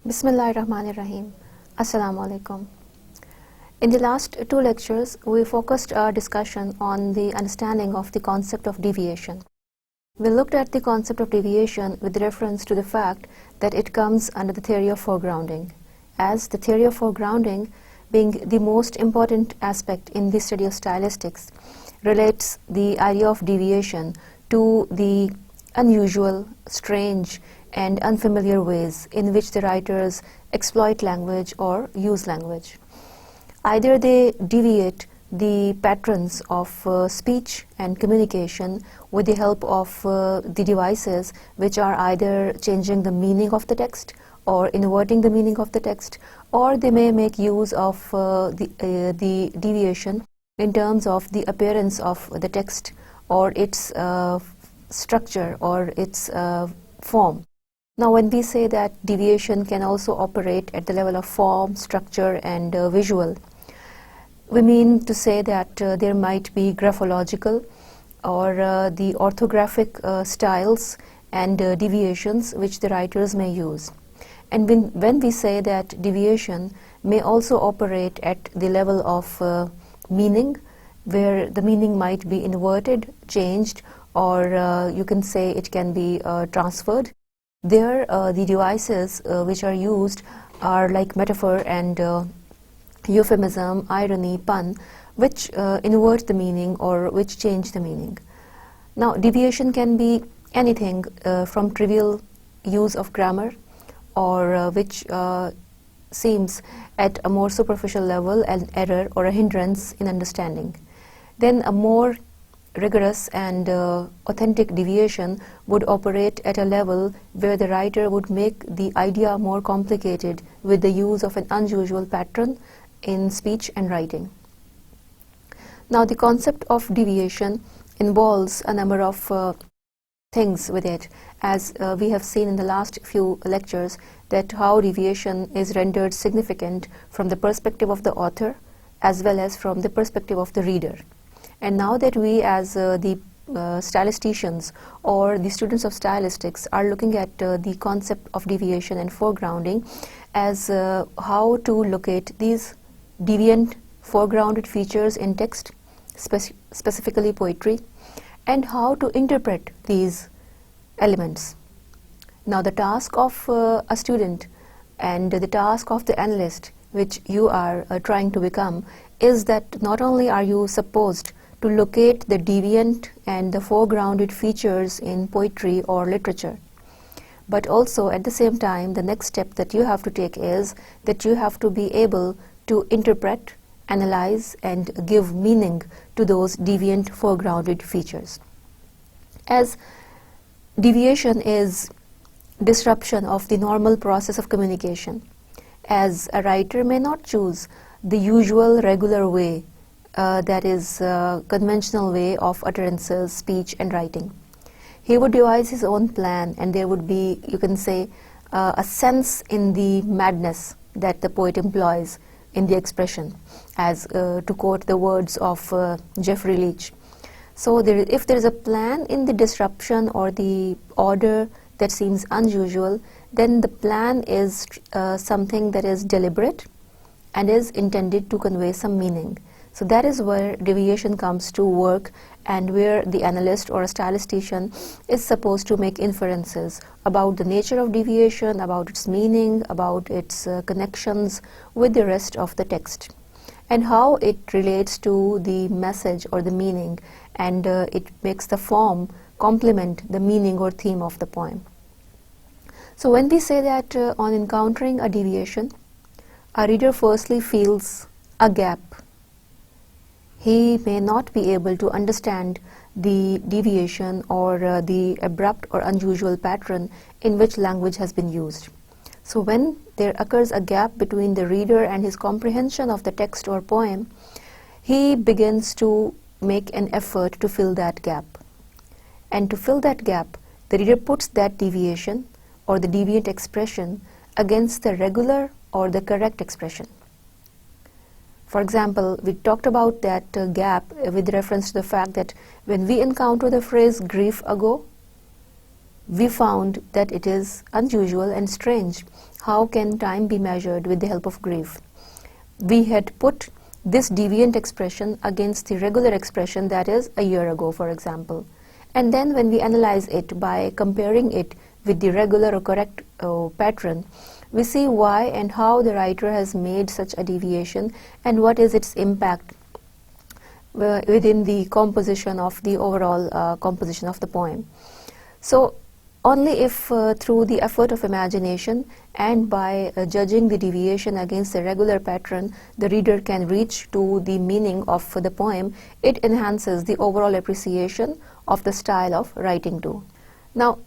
Bismillahirrahmanirrahim. Assalamu alaikum. In the last two lectures, we focused our discussion on the understanding of the concept of deviation. We looked at the concept of deviation with reference to the fact that it comes under the theory of foregrounding, as the theory of foregrounding, being the most important aspect in the study of stylistics, relates the idea of deviation to the unusual, strange, and unfamiliar ways in which the writers exploit language or use language. Either they deviate the patterns of speech and communication with the help of the devices which are either changing the meaning of the text or inverting the meaning of the text, or they may make use of the deviation in terms of the appearance of the text or its structure or its form. Now, when we say that deviation can also operate at the level of form, structure, and visual, we mean to say that there might be graphological or the orthographic styles and deviations which the writers may use. And when we say that deviation may also operate at the level of meaning, where the meaning might be inverted, changed, or you can say it can be transferred. There, the devices which are used are like metaphor and euphemism, irony, pun, which invert the meaning or which change the meaning. Now, deviation can be anything from trivial use of grammar or which seems at a more superficial level an error or a hindrance in understanding. Then a more rigorous and authentic deviation would operate at a level where the writer would make the idea more complicated with the use of an unusual pattern in speech and writing. Now, the concept of deviation involves a number of things with it, as we have seen in the last few lectures that how deviation is rendered significant from the perspective of the author as well as from the perspective of the reader. And now that we as the stylisticians or the students of stylistics are looking at the concept of deviation and foregrounding as how to locate these deviant foregrounded features in text, specifically poetry, and how to interpret these elements. Now, the task of a student and the task of the analyst which you are trying to become is that not only are you supposed to locate the deviant and the foregrounded features in poetry or literature, but also at the same time the next step that you have to take is that you have to be able to interpret, analyze, and give meaning to those deviant foregrounded features. As deviation is disruption of the normal process of communication, as a writer may not choose the usual regular way that is conventional way of utterances, speech, and writing. He would devise his own plan, and there would be, you can say, a sense in the madness that the poet employs in the expression, as to quote the words of Jeffrey Leach. So if there is a plan in the disruption or the order that seems unusual, then the plan is something that is deliberate and is intended to convey some meaning. So that is where deviation comes to work, and where the analyst or a stylistician is supposed to make inferences about the nature of deviation, about its meaning, about its connections with the rest of the text, and how it relates to the message or the meaning, and it makes the form complement the meaning or theme of the poem. So when we say that on encountering a deviation, a reader firstly feels a gap. He may not be able to understand the deviation or the abrupt or unusual pattern in which language has been used. So when there occurs a gap between the reader and his comprehension of the text or poem, he begins to make an effort to fill that gap. And to fill that gap, the reader puts that deviation or the deviant expression against the regular or the correct expression. For example, we talked about that gap with reference to the fact that when we encounter the phrase grief ago, we found that it is unusual and strange. How can time be measured with the help of grief? We had put this deviant expression against the regular expression, that is a year ago, for example. And then when we analyze it by comparing it with the regular or correct pattern, we see why and how the writer has made such a deviation and what is its impact within the composition of the overall composition of the poem. So only if through the effort of imagination and by judging the deviation against the regular pattern, the reader can reach to the meaning of the poem, it enhances the overall appreciation of the style of writing too. Now,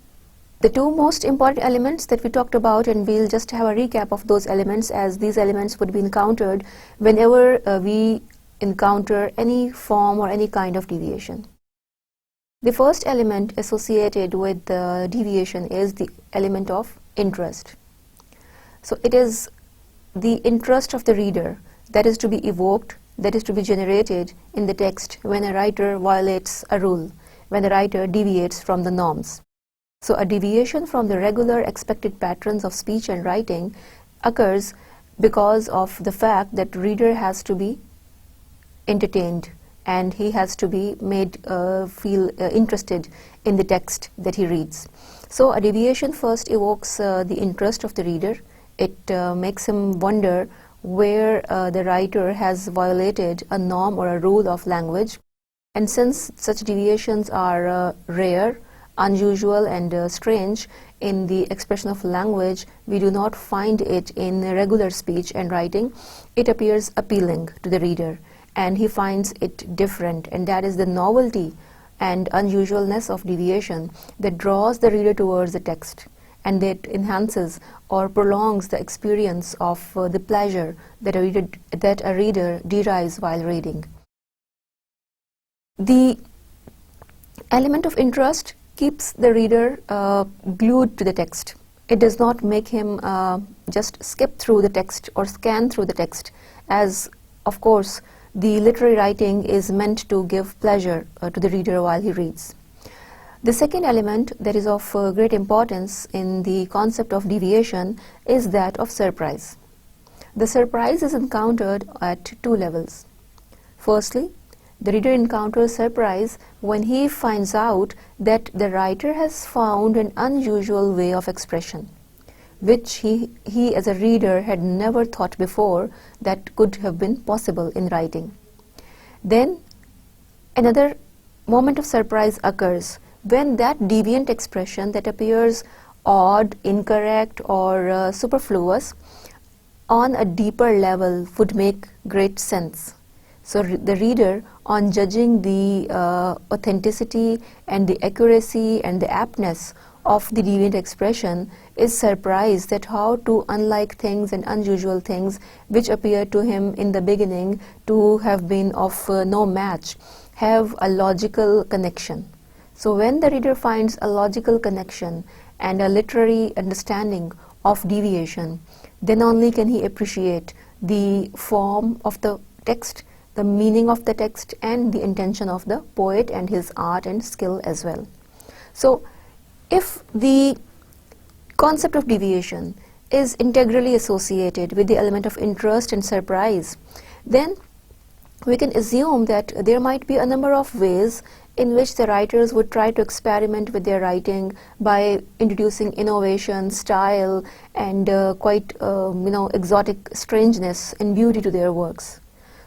the two most important elements that we talked about, and we'll just have a recap of those elements, as these elements would be encountered whenever we encounter any form or any kind of deviation. The first element associated with the deviation is the element of interest. So it is the interest of the reader that is to be evoked, that is to be generated in the text when a writer violates a rule, when a writer deviates from the norms. So a deviation from the regular expected patterns of speech and writing occurs because of the fact that reader has to be entertained and he has to be made feel interested in the text that he reads. So a deviation first evokes the interest of the reader. It makes him wonder where the writer has violated a norm or a rule of language. And since such deviations are rare, unusual and strange in the expression of language, we do not find it in regular speech and writing. It appears appealing to the reader and he finds it different, and that is the novelty and unusualness of deviation that draws the reader towards the text and that enhances or prolongs the experience of the pleasure that a reader derives while reading. The element of interest keeps the reader glued to the text. It does not make him just skip through the text or scan through the text, as of course the literary writing is meant to give pleasure to the reader while he reads. The second element that is of great importance in the concept of deviation is that of surprise. The surprise is encountered at two levels. Firstly, the reader encounters surprise when he finds out that the writer has found an unusual way of expression, which he as a reader had never thought before that could have been possible in writing. Then another moment of surprise occurs when that deviant expression that appears odd, incorrect or superfluous on a deeper level would make great sense. So the reader, on judging the authenticity and the accuracy and the aptness of the deviant expression, is surprised at how two unlike things and unusual things which appear to him in the beginning to have been of no match have a logical connection. So when the reader finds a logical connection and a literary understanding of deviation, then only can he appreciate the form of the text, the meaning of the text and the intention of the poet and his art and skill as well. So if the concept of deviation is integrally associated with the element of interest and surprise, then we can assume that there might be a number of ways in which the writers would try to experiment with their writing by introducing innovation, style and quite exotic strangeness and beauty to their works.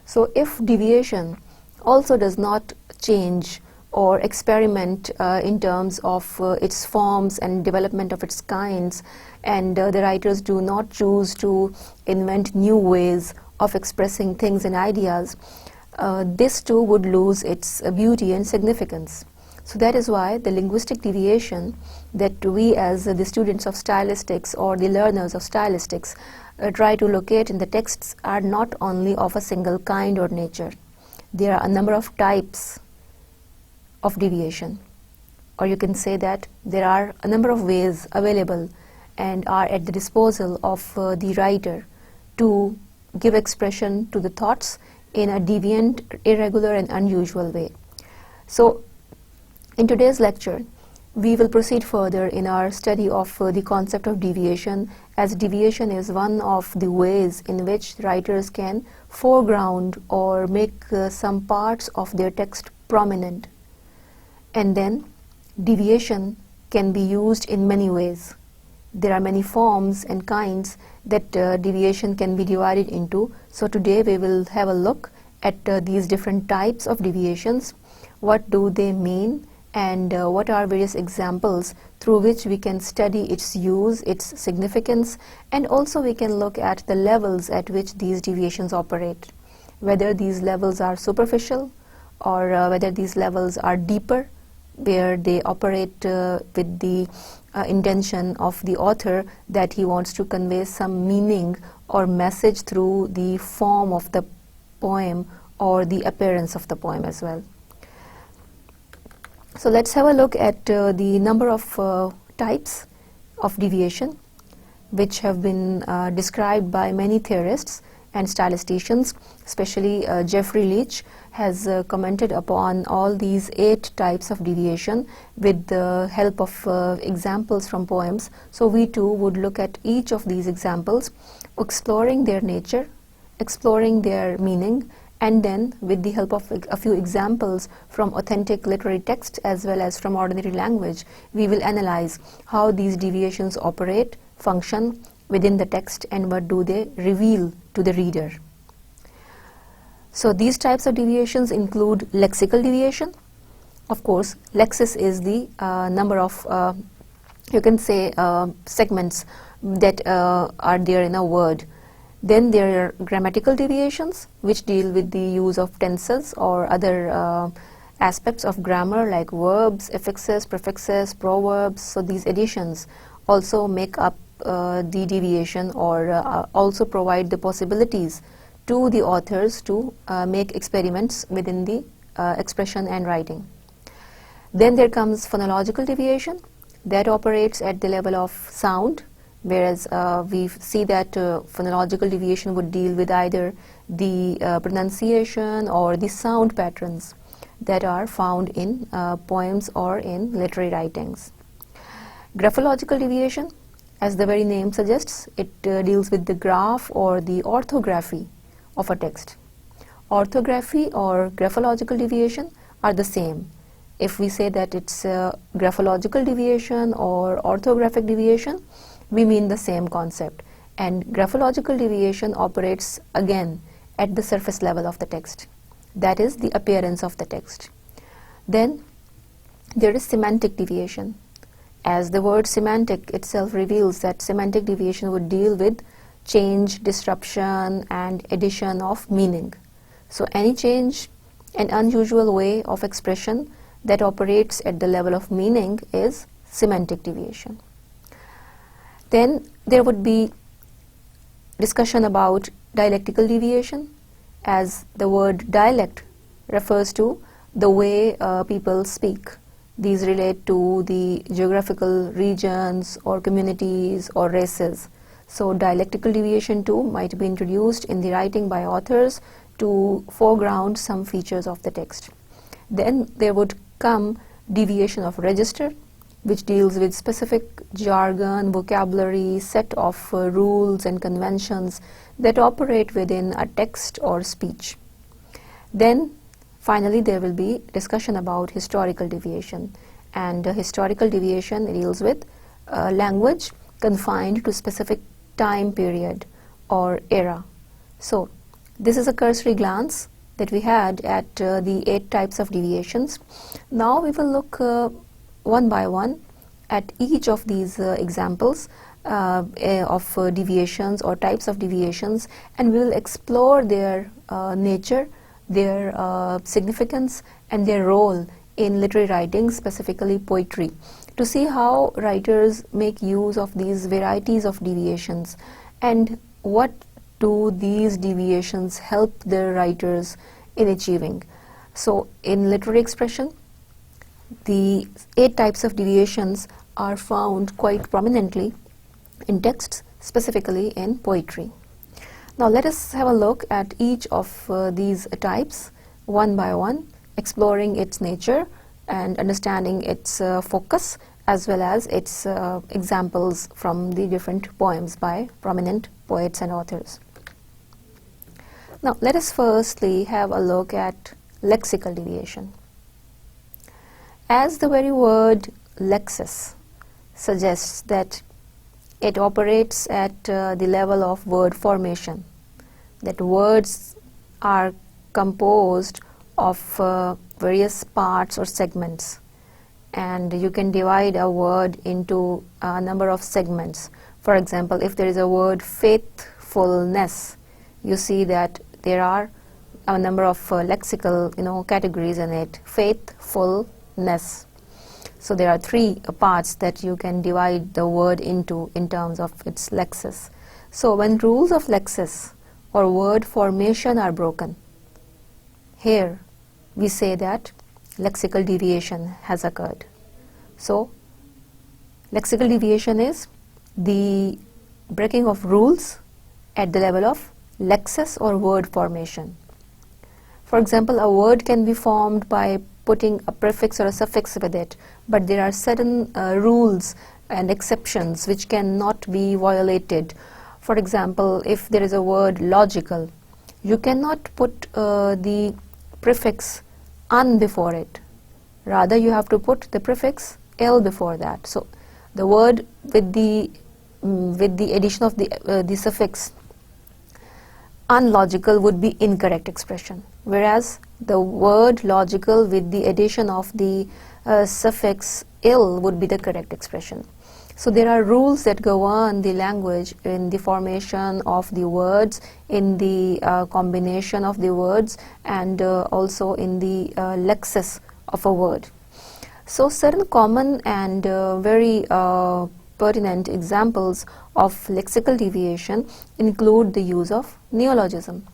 So if deviation also does not change or experiment in terms of its forms and development of its kinds, and the writers do not choose to invent new ways of expressing things and ideas, this too would lose its beauty and significance. So that is why the linguistic deviation that we as the students of stylistics or the learners of stylistics try to locate in the texts are not only of a single kind or nature. There are a number of types of deviation, or you can say that there are a number of ways available and are at the disposal of the writer to give expression to the thoughts in a deviant, irregular and unusual way. So in today's lecture we will proceed further in our study of the concept of deviation, as deviation is one of the ways in which writers can foreground or make some parts of their text prominent. And then deviation can be used in many ways. There are many forms and kinds that deviation can be divided into. So today we will have a look at these different types of deviations. What do they mean, and what are various examples through which we can study its use, its significance, and also we can look at the levels at which these deviations operate, whether these levels are superficial or whether these levels are deeper, where they operate with the intention of the author that he wants to convey some meaning or message through the form of the poem or the appearance of the poem as well. So let's have a look at the number of types of deviation which have been described by many theorists and stylisticians. Especially Jeffrey Leach has commented upon all these 8 types of deviation with the help of examples from poems. So we too would look at each of these examples, exploring their nature, exploring their meaning, and then with the help of a few examples from authentic literary text as well as from ordinary language, we will analyze how these deviations operate, function within the text, and what do they reveal to the reader. So these types of deviations include lexical deviation. Of course, lexis is the number of, you can say, segments that are there in a word. Then there are grammatical deviations, which deal with the use of tenses or other aspects of grammar like verbs, affixes, prefixes, proverbs. So these additions also make up the deviation, or also provide the possibilities to the authors to make experiments within the expression and writing. Then there comes phonological deviation that operates at the level of sound, whereas we see that phonological deviation would deal with either the pronunciation or the sound patterns that are found in poems or in literary writings. Graphological deviation, as the very name suggests, it deals with the graph or the orthography of a text. Orthography or graphological deviation are the same. If we say that it's graphological deviation or orthographic deviation, we mean the same concept. And graphological deviation operates again at the surface level of the text, that is the appearance of the text. Then there is semantic deviation. As the word semantic itself reveals, that semantic deviation would deal with change, disruption, and addition of meaning. So any change, an unusual way of expression that operates at the level of meaning is semantic deviation. Then there would be discussion about dialectical deviation, as the word dialect refers to the way people speak. These relate to the geographical regions or communities or races. So dialectical deviation too might be introduced in the writing by authors to foreground some features of the text. Then there would come deviation of register, which deals with specific jargon, vocabulary, set of rules and conventions that operate within a text or speech. Then finally there will be discussion about historical deviation, and historical deviation deals with language confined to specific time period or era. So this is a cursory glance that we had at the 8 types of deviations. Now we will look one by one at each of these examples of deviations or types of deviations, and we will explore their nature, their significance, and their role in literary writing, specifically poetry, to see how writers make use of these varieties of deviations and what do these deviations help the writers in achieving. So in literary expression, the 8 types of deviations are found quite prominently in texts, specifically in poetry. Now let us have a look at each of these types one by one, exploring its nature and understanding its focus as well as its examples from the different poems by prominent poets and authors. Now, let us firstly have a look at lexical deviation. As the very word lexis suggests that it operates at the level of word formation, that words are composed of various parts or segments, and you can divide a word into a number of segments. For example, if there is a word faithfulness, you see that there are a number of lexical categories in it. Faithfulness. So there are three parts that you can divide the word into in terms of its lexis. So when rules of lexis or word formation are broken, here we say that lexical deviation has occurred. So lexical deviation is the breaking of rules at the level of lexis or word formation. For example, a word can be formed by putting a prefix or a suffix with it, but there are certain rules and exceptions which cannot be violated. For example, if there is a word logical, you cannot put the prefix un before it. Rather, you have to put the prefix l before that. So the word with the addition of the suffix unlogical would be incorrect expression, whereas the word logical with the addition of the suffix ill would be the correct expression. So there are rules that govern the language in the formation of the words, in the combination of the words, and also in the lexis of a word. So certain common and very pertinent examples of lexical deviation include the use of neologism.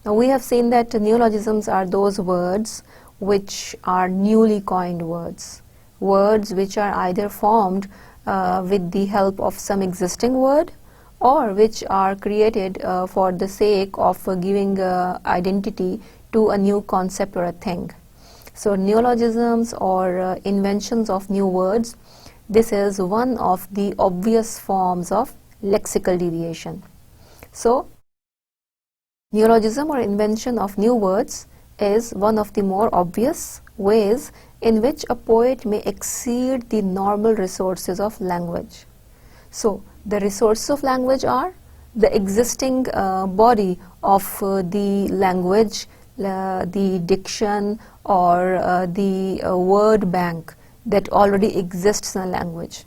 Now we have seen that neologisms are those words which are newly coined words, words which are either formed with the help of some existing word, or which are created for the sake of giving identity to a new concept or a thing. So neologisms or inventions of new words, this is one of the obvious forms of lexical deviation. So neologism or invention of new words is one of the more obvious ways in which a poet may exceed the normal resources of language. So the resources of language are the existing body of the language, the diction or the word bank that already exists in a language.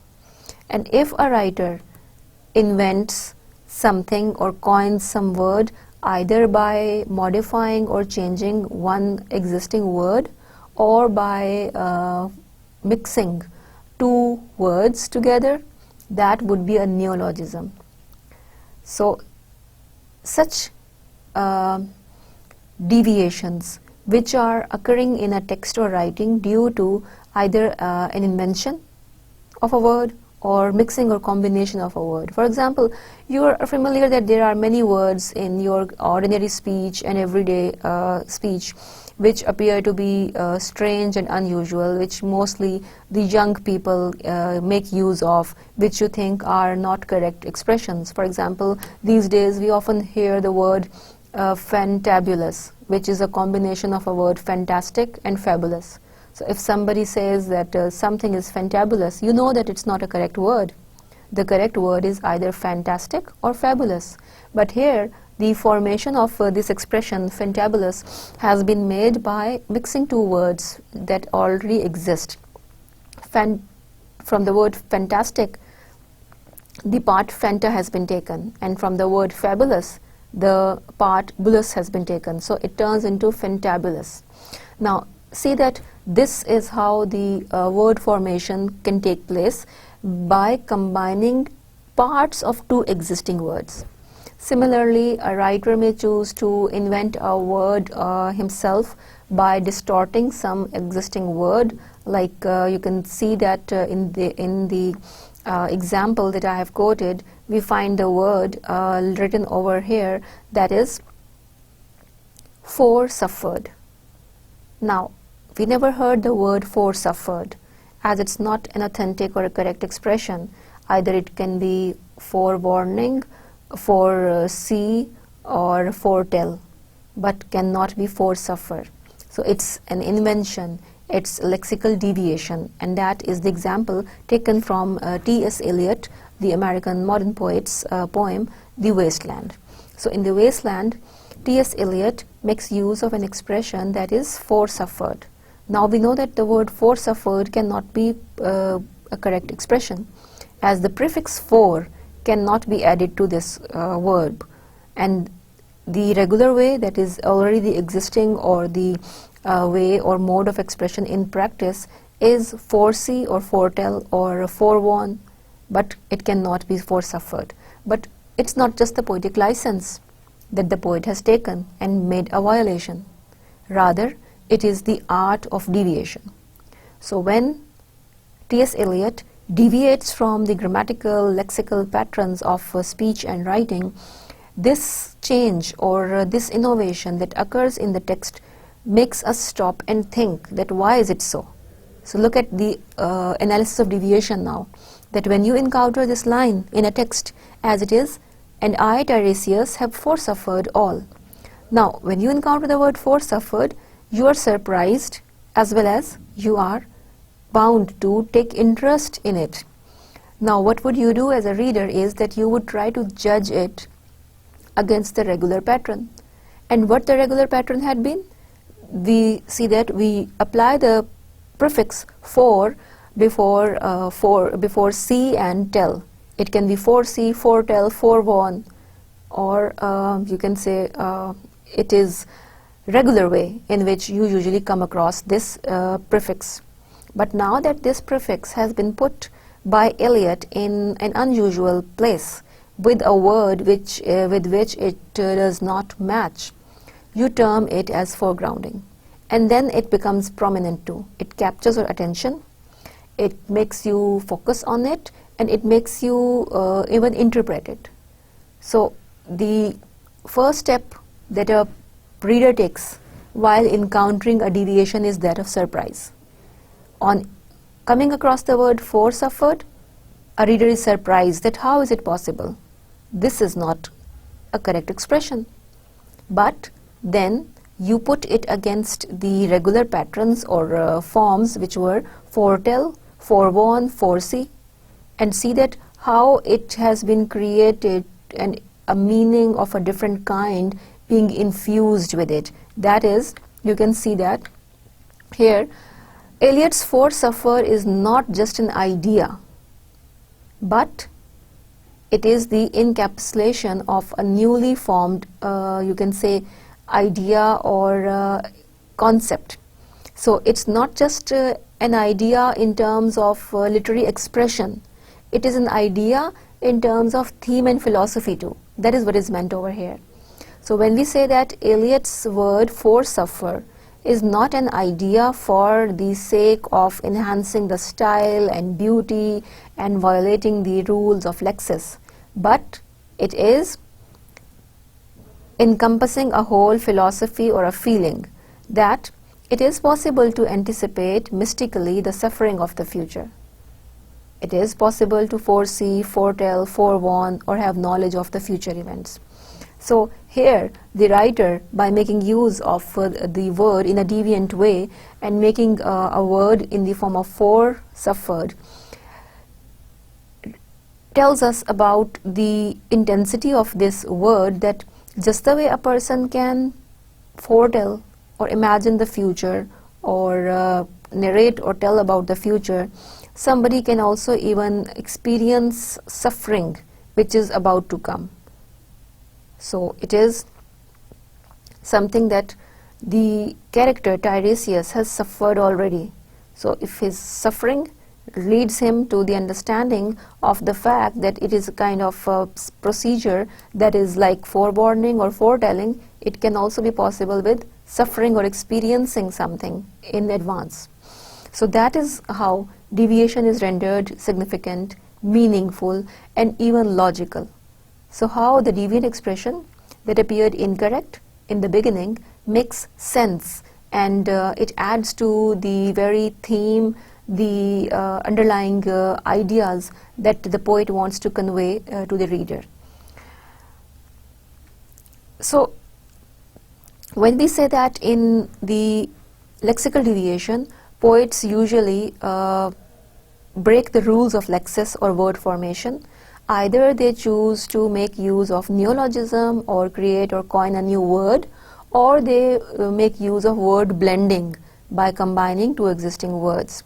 And if a writer invents something or coins some word, either by modifying or changing one existing word, or by mixing two words together, that would be a neologism. So such deviations which are occurring in a text or writing due to either an invention of a word or mixing or combination of a word. For example, you are familiar that there are many words in your ordinary speech and everyday speech which appear to be strange and unusual, which mostly the young people make use of, which you think are not correct expressions. For example, these days we often hear the word fantabulous, which is a combination of a word fantastic and fabulous. So if somebody says that something is fantabulous, you know that it's not a correct word. The correct word is either fantastic or fabulous. But here, the formation of this expression fantabulous has been made by mixing two words that already exist. From the word fantastic, the part fanta has been taken, and from the word fabulous, the part bulous has been taken. So it turns into fantabulous. Now see that this is how the word formation can take place, by combining parts of two existing words. Similarly, a writer may choose to invent a word himself by distorting some existing word, like you can see that in the example that I have quoted, we find the word written over here, that is for suffered. Now we never heard the word for suffered, as it's not an authentic or a correct expression. Either it can be forewarning, foresee, or foretell, but cannot be foresuffer. So it's an invention, it's lexical deviation, and that is the example taken from T.S. Eliot, the American modern poet's poem, The Wasteland. So in The Wasteland, T.S. Eliot makes use of an expression that is foresuffered. Now we know that the word foresuffered cannot be a correct expression, as the prefix for cannot be added to this verb, and the regular way, that is already the existing or the way or mode of expression in practice, is foresee or foretell or forewarn, but it cannot be foresuffered. But it's not just the poetic license that the poet has taken and made a violation. Rather, it is the art of deviation. So when T.S. Eliot deviates from the grammatical, lexical patterns of speech and writing, this change or this innovation that occurs in the text makes us stop and think that why is it so? So look at the analysis of deviation now, that when you encounter this line in a text as it is, and I, Tiresias, have foresuffered all. Now, when you encounter the word foresuffered, you are surprised as well as you are bound to take interest in it. Now, what would you do as a reader is that you would try to judge it against the regular pattern. And what the regular pattern had been? We see that we apply the prefix for before see and tell. It can be foresee, foretell, forewarn, or you can say it is regular way in which you usually come across this prefix. But now that this prefix has been put by Eliot in an unusual place with a word which with which it does not match, you term it as foregrounding, and then it becomes prominent too. It captures your attention, it makes you focus on it, and it makes you even interpret it. So the first step that a reader takes while encountering a deviation is that of surprise. On coming across the word foresuffered, a reader is surprised that how is it possible? This is not a correct expression. But then you put it against the regular patterns or forms which were foretell, forewarn, foresee, and see that how it has been created and a meaning of a different kind being infused with it. That is, you can see that here Eliot's foresuffer is not just an idea, but it is the encapsulation of a newly formed, you can say, idea or concept. So it's not just an idea in terms of literary expression. It is an idea in terms of theme and philosophy too. That is what is meant over here. So when we say that Eliot's word foresuffer is not an idea for the sake of enhancing the style and beauty and violating the rules of lexis, but it is encompassing a whole philosophy or a feeling that it is possible to anticipate mystically the suffering of the future. It is possible to foresee, foretell, forewarn, or have knowledge of the future events. So here the writer, by making use of the word in a deviant way and making a word in the form of foresuffered, tells us about the intensity of this word, that just the way a person can foretell or imagine the future or narrate or tell about the future, somebody can also even experience suffering which is about to come. So it is something that the character Tiresias has suffered already. So if his suffering leads him to the understanding of the fact that it is a kind of procedure that is like forewarning or foretelling, it can also be possible with suffering or experiencing something in advance. So that is how deviation is rendered significant, meaningful, and even logical. So how the deviant expression that appeared incorrect in the beginning makes sense and it adds to the very theme, the underlying ideas that the poet wants to convey to the reader. So when we say that in the lexical deviation, poets usually break the rules of lexis or word formation. Either they choose to make use of neologism or create or coin a new word, or they make use of word blending by combining two existing words.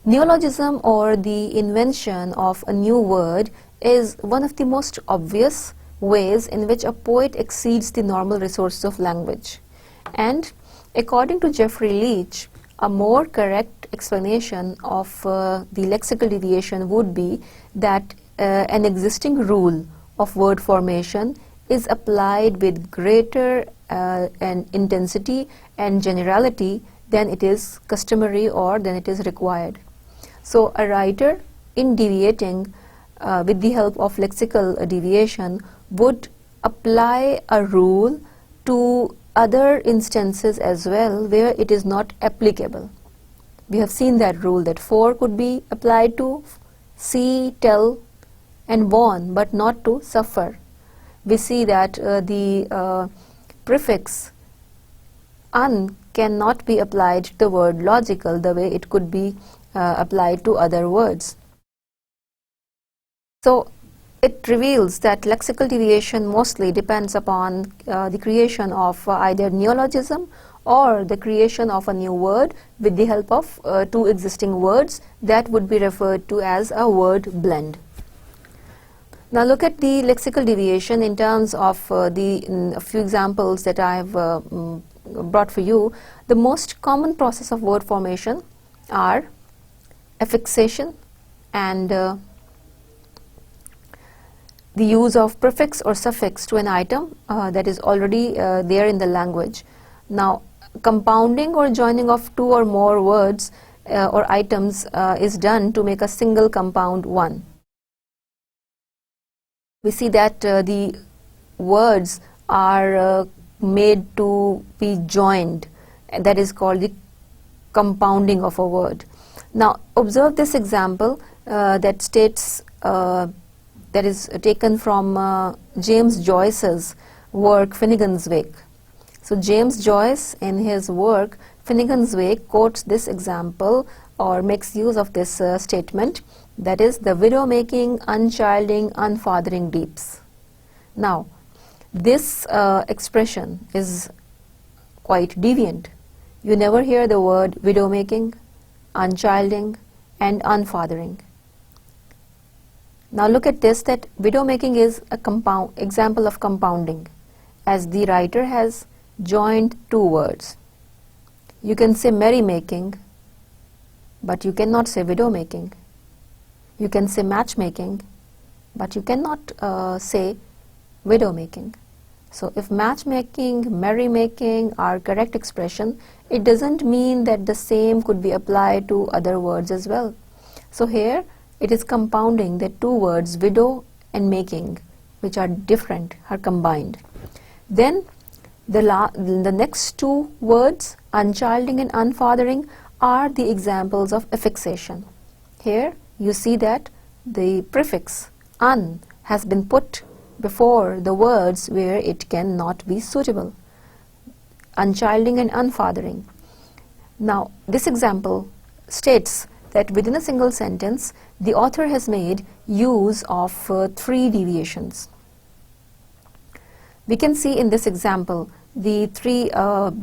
Neologism, or the invention of a new word, is one of the most obvious ways in which a poet exceeds the normal resources of language. And according to Jeffrey Leach, a more correct explanation of the lexical deviation would be that an existing rule of word formation is applied with greater intensity and generality than it is customary or than it is required. So a writer, in deviating with the help of lexical deviation, would apply a rule to other instances as well where it is not applicable. We have seen that rule that for could be applied to see, tell and warn, but not to suffer. We see that the prefix un cannot be applied to the word logical the way it could be applied to other words. So it reveals that lexical deviation mostly depends upon the creation of either neologism or the creation of a new word with the help of two existing words that would be referred to as a word blend. Now look at the lexical deviation in terms of a few examples that I have brought for you. The most common process of word formation are affixation and the use of prefix or suffix to an item that is already there in the language. Now, compounding or joining of two or more words or items is done to make a single compound one. We see that the words are made to be joined, and that is called the compounding of a word. Now, observe this example that states that is taken from James Joyce's work Finnegan's Wake. So James Joyce, in his work Finnegan's Wake, quotes this example or makes use of this statement, that is, the widow-making, unchilding, unfathering deeps. Now, this expression is quite deviant. You never hear the word widow-making, unchilding, and unfathering. Now look at this, that widow-making is a example of compounding, as the writer has joined two words. You can say merry-making, but you cannot say widow-making. You can say matchmaking, but you cannot say widow-making. So if matchmaking, merry-making are correct expression, it doesn't mean that the same could be applied to other words as well. So here it is compounding that two words, widow and making, which are different, are combined. Then the next two words, unchilding and unfathering, are the examples of affixation. Here you see that the prefix un has been put before the words where it cannot be suitable. Unchilding and unfathering. Now this example states that within a single sentence the author has made use of three deviations. We can see in this example the three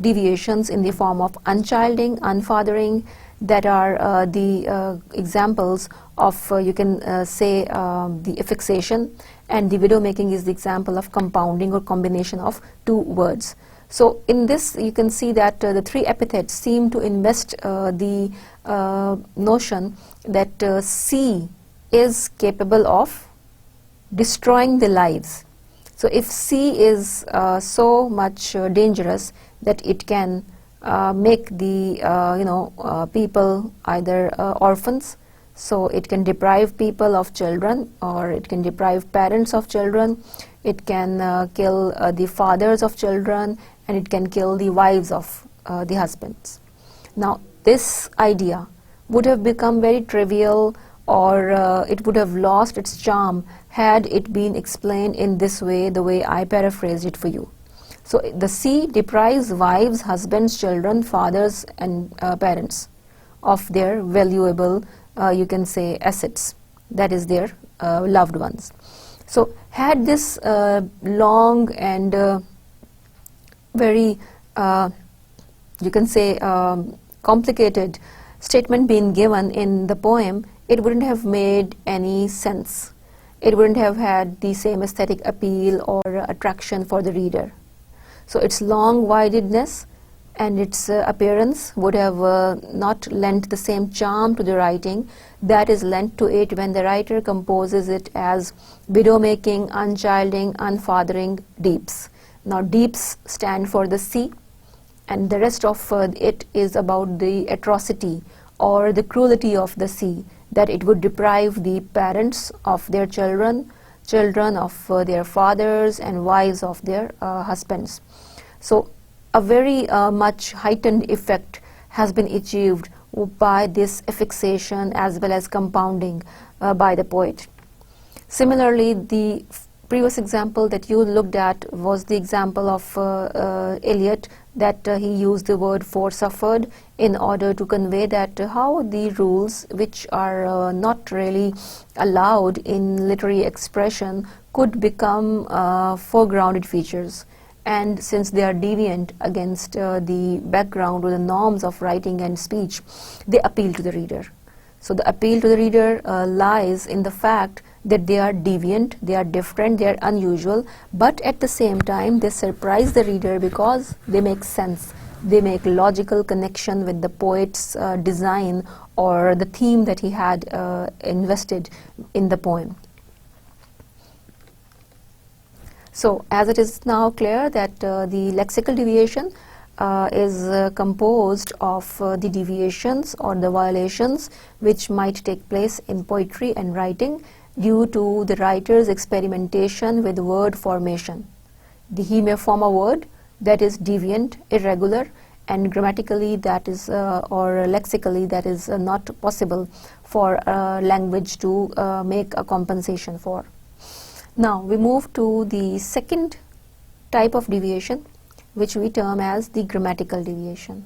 deviations in the form of unchilding, unfathering, that are the examples of, you can say, the affixation, and the widow-making is the example of compounding or combination of two words. So in this you can see that the three epithets seem to invest the notion that C is capable of destroying the lives. So if C is so much dangerous that it can make the people either orphans, so it can deprive people of children, or it can deprive parents of children, it can kill the fathers of children, and it can kill the wives of the husbands. Now, this idea would have become very trivial, or it would have lost its charm had it been explained in this way, the way I paraphrased it for you. So the sea deprives wives, husbands, children, fathers and parents of their valuable, you can say, assets, that is their loved ones. So had this long and very, you can say, complicated statement been given in the poem, it wouldn't have made any sense. It wouldn't have had the same aesthetic appeal or attraction for the reader. So its long-windedness and its appearance would have not lent the same charm to the writing that is lent to it when the writer composes it as widow-making, unchilding, unfathering deeps. Now deeps stand for the sea, and the rest of it is about the atrocity or the cruelty of the sea, that it would deprive the parents of their children, children of their fathers, and wives of their husbands. So a very much heightened effect has been achieved by this affixation as well as compounding by the poet. Similarly, the previous example that you looked at was the example of Eliot, that he used the word foresuffered in order to convey that how the rules which are not really allowed in literary expression could become foregrounded features. And since they are deviant against the background or the norms of writing and speech, they appeal to the reader. So the appeal to the reader lies in the fact that they are deviant, they are different, they are unusual, but at the same time they surprise the reader because they make sense. They make logical connection with the poet's design or the theme that he had invested in the poem. So as it is now clear that the lexical deviation is composed of the deviations or the violations which might take place in poetry and writing due to the writer's experimentation with word formation. He may form a word that is deviant, irregular, and grammatically that is or lexically that is not possible for language to make a compensation for. Now we move to the second type of deviation, which we term as the grammatical deviation.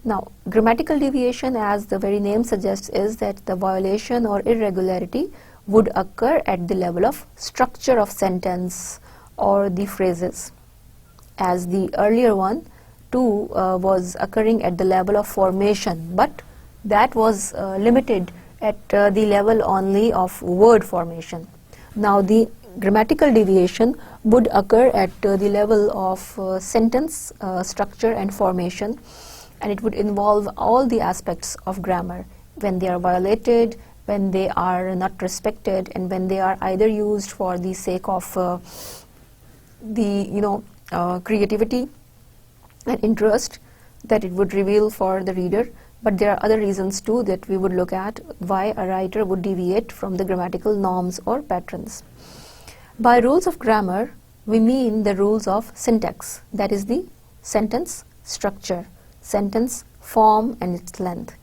Now, grammatical deviation, as the very name suggests, is that the violation or irregularity would occur at the level of structure of sentence or the phrases, as the earlier one too was occurring at the level of formation, but that was limited at the level only of word formation. Now the grammatical deviation would occur at the level of sentence structure and formation, and it would involve all the aspects of grammar when they are violated, when they are not respected, and when they are either used for the sake of the creativity and interest that it would reveal for the reader. But there are other reasons too that we would look at why a writer would deviate from the grammatical norms or patterns. By rules of grammar, we mean the rules of syntax, that is the sentence structure, sentence form and its length,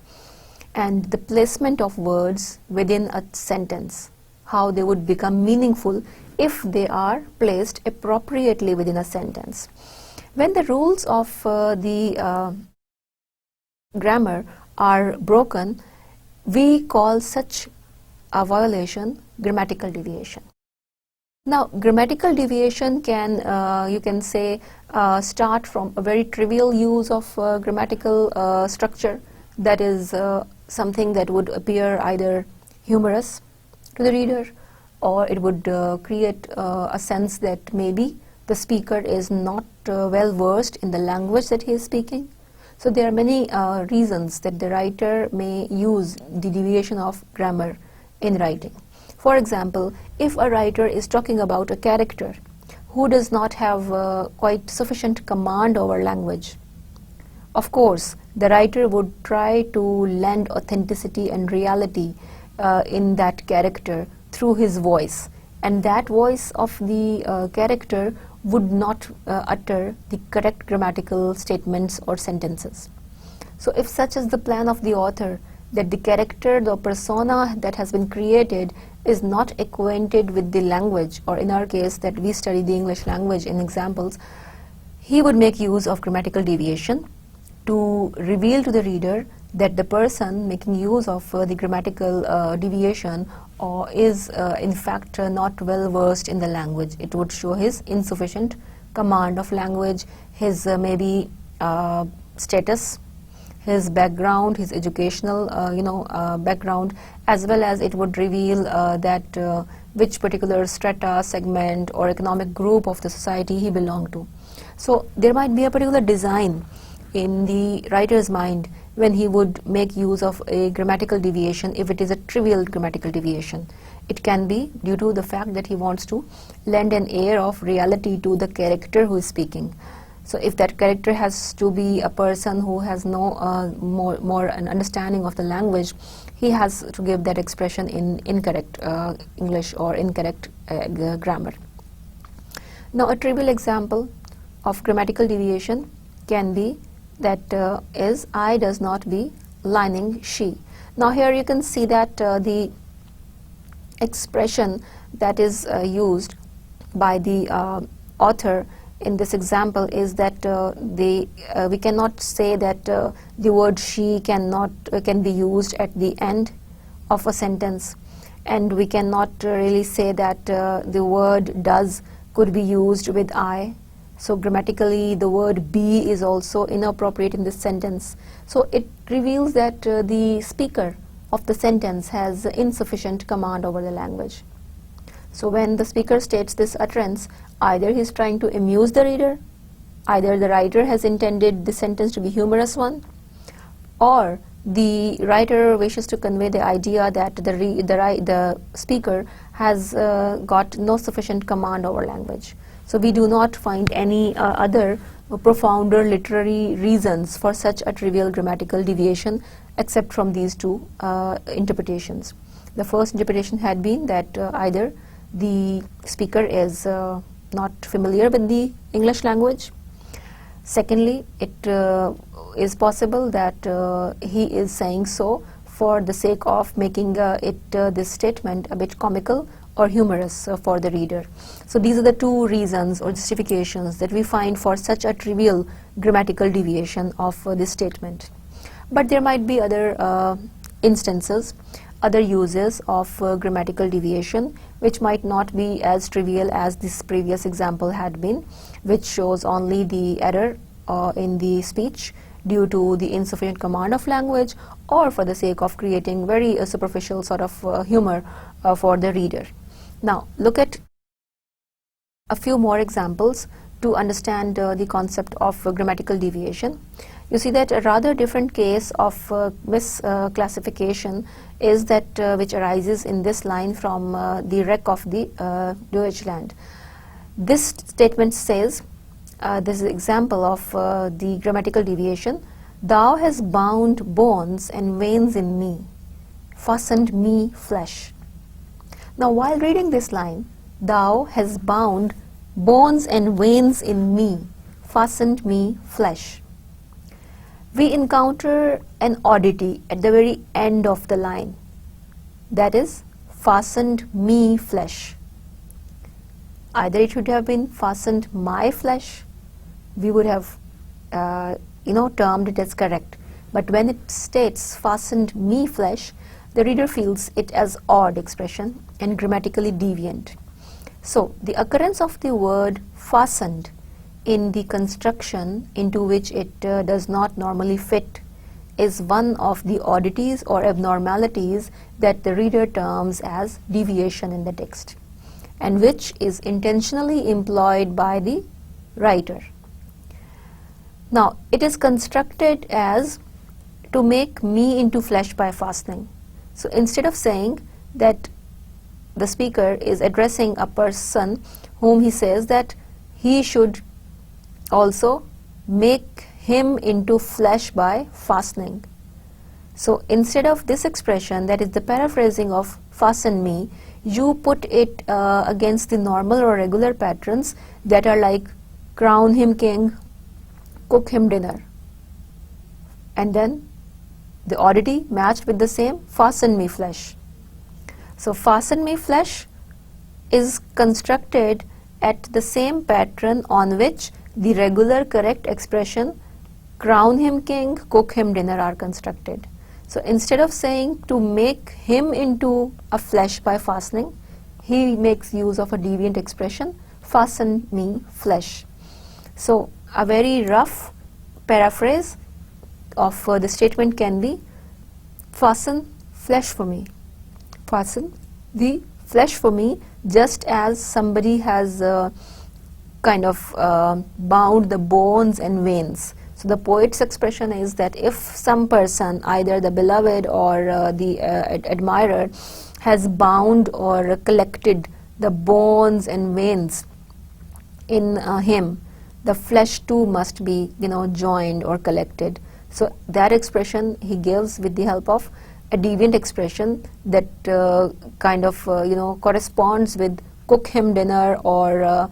and the placement of words within a sentence, how they would become meaningful if they are placed appropriately within a sentence. When the rules of the grammar are broken, we call such a violation grammatical deviation. Now, grammatical deviation can, you can say, start from a very trivial use of grammatical structure, that is something that would appear either humorous to the reader, or it would create a sense that maybe the speaker is not well versed in the language that he is speaking. So there are many reasons that the writer may use the deviation of grammar in writing. For example, if a writer is talking about a character who does not have quite sufficient command over language, of course, the writer would try to lend authenticity and reality in that character through his voice, and that voice of the character would not utter the correct grammatical statements or sentences. So if such is the plan of the author, that the character, the persona that has been created is not acquainted with the language, or in our case that we study the English language in examples, he would make use of grammatical deviation to reveal to the reader that the person making use of the grammatical deviation is in fact not well versed in the language. It would show his insufficient command of language, his maybe status, his background, his educational background, as well as it would reveal that which particular strata, segment or economic group of the society he belonged to. So there might be a particular design in the writer's mind when he would make use of a grammatical deviation if it is a trivial grammatical deviation. It can be due to the fact that he wants to lend an air of reality to the character who is speaking. So if that character has to be a person who has no more an understanding of the language, he has to give that expression in incorrect English or incorrect grammar. Now a trivial example of grammatical deviation can be that is I does not be lining she. Now here you can see that the expression that is used by the author in this example is that we cannot say that the word she can be used at the end of a sentence, and we cannot really say that the word does could be used with I. So grammatically the word be is also inappropriate in this sentence. So it reveals that the speaker of the sentence has insufficient command over the language. So when the speaker states this utterance, either he is trying to amuse the reader, either the writer has intended the sentence to be humorous one, or the writer wishes to convey the idea that the speaker has got no sufficient command over language. So we do not find any other profounder literary reasons for such a trivial grammatical deviation except from these two interpretations. The first interpretation had been that either the speaker is not familiar with the English language. Secondly, it is possible that he is saying so for the sake of making this statement a bit comical or humorous for the reader. So these are the two reasons or justifications that we find for such a trivial grammatical deviation of this statement. But there might be other instances, other uses of grammatical deviation which might not be as trivial as this previous example had been, which shows only the error in the speech due to the insufficient command of language, or for the sake of creating very superficial sort of humor for the reader. Now look at a few more examples to understand the concept of grammatical deviation. You see that a rather different case of misclassification is that which arises in this line from the wreck of the Deutschland. This statement says, this is an example of the grammatical deviation: thou hast bound bones and veins in me, fastened me flesh. Now while reading this line, thou hast bound bones and veins in me, fastened me flesh, we encounter an oddity at the very end of the line, that is, fastened me flesh. Either it should have been fastened my flesh, we would have termed it as correct, but when it states fastened me flesh, the reader feels it as odd expression and grammatically deviant. So the occurrence of the word fastened in the construction into which it does not normally fit is one of the oddities or abnormalities that the reader terms as deviation in the text, and which is intentionally employed by the writer. Now it is constructed as to make me into flesh by fastening. So instead of saying that the speaker is addressing a person whom he says that he should also make him into flesh by fastening. So instead of this expression, that is the paraphrasing of fasten me, you put it against the normal or regular patterns that are like crown him king, cook him dinner, and then the oddity matched with the same, fasten me flesh. So fasten me flesh is constructed at the same pattern on which the regular correct expression crown him king, cook him dinner are constructed. So instead of saying to make him into a flesh by fastening, he makes use of a deviant expression, fasten me flesh. So a very rough paraphrase of the statement can be, fasten flesh for me. Fasten the flesh for me, just as somebody has kind of bound the bones and veins. So the poet's expression is that if some person, either the beloved or the admirer, has bound or collected the bones and veins in him, the flesh too must be, joined or collected. So that expression he gives with the help of a deviant expression that corresponds with cook him dinner or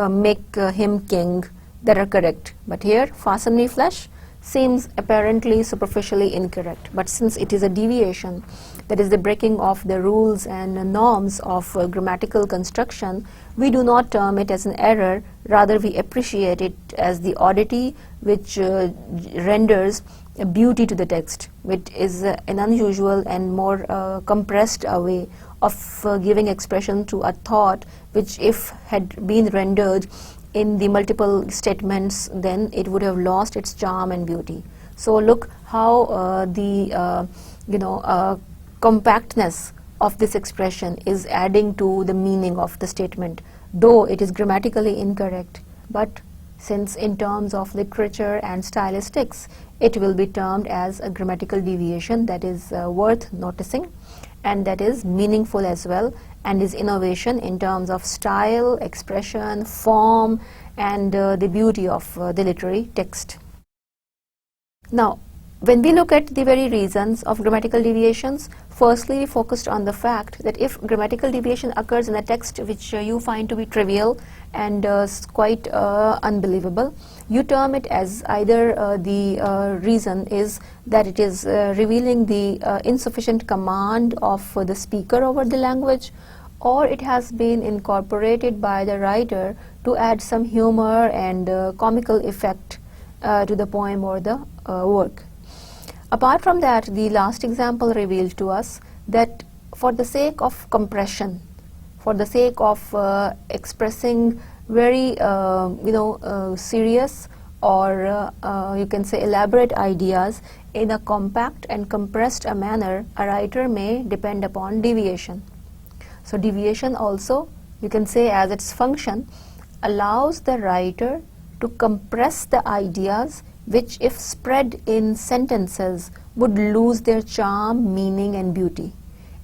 make him king, that are correct. But here, fasten me flesh seems apparently superficially incorrect. But since it is a deviation, that is the breaking of the rules and norms of grammatical construction, we do not term it as an error, rather we appreciate it as the oddity which renders a beauty to the text, which is an unusual and more compressed way of giving expression to a thought which, if had been rendered in the multiple statements, then it would have lost its charm and beauty. So look how the compactness of this expression is adding to the meaning of the statement, though it is grammatically incorrect. But since in terms of literature and stylistics, it will be termed as a grammatical deviation that is worth noticing, and that is meaningful as well, and is innovation in terms of style, expression, form, and the beauty of the literary text. Now, when we look at the very reasons of grammatical deviations, firstly we focused on the fact that if grammatical deviation occurs in a text which you find to be trivial and quite unbelievable, you term it as either the reason is that it is revealing the insufficient command of the speaker over the language, or it has been incorporated by the writer to add some humor and comical effect to the poem or the work. Apart from that, the last example revealed to us that for the sake of compression, for the sake of expressing very serious or you can say elaborate ideas in a compact and compressed a manner, a writer may depend upon deviation. So deviation also, you can say, as its function, allows the writer to compress the ideas which, if spread in sentences, would lose their charm, meaning, and beauty.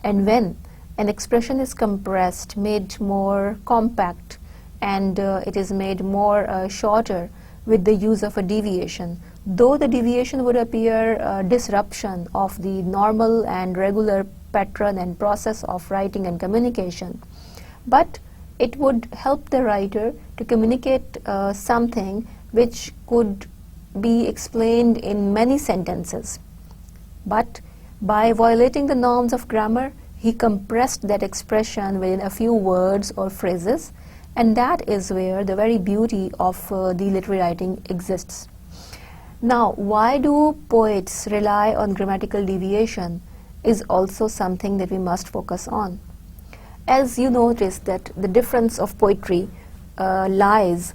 And when an expression is compressed, made more compact, and it is made more shorter with the use of a deviation, though the deviation would appear disruption of the normal and regular pattern and process of writing and communication, but it would help the writer to communicate something which could be explained in many sentences. But by violating the norms of grammar, he compressed that expression within a few words or phrases, and that is where the very beauty of the literary writing exists. Now, why do poets rely on grammatical deviation is also something that we must focus on. As you notice that the difference of poetry lies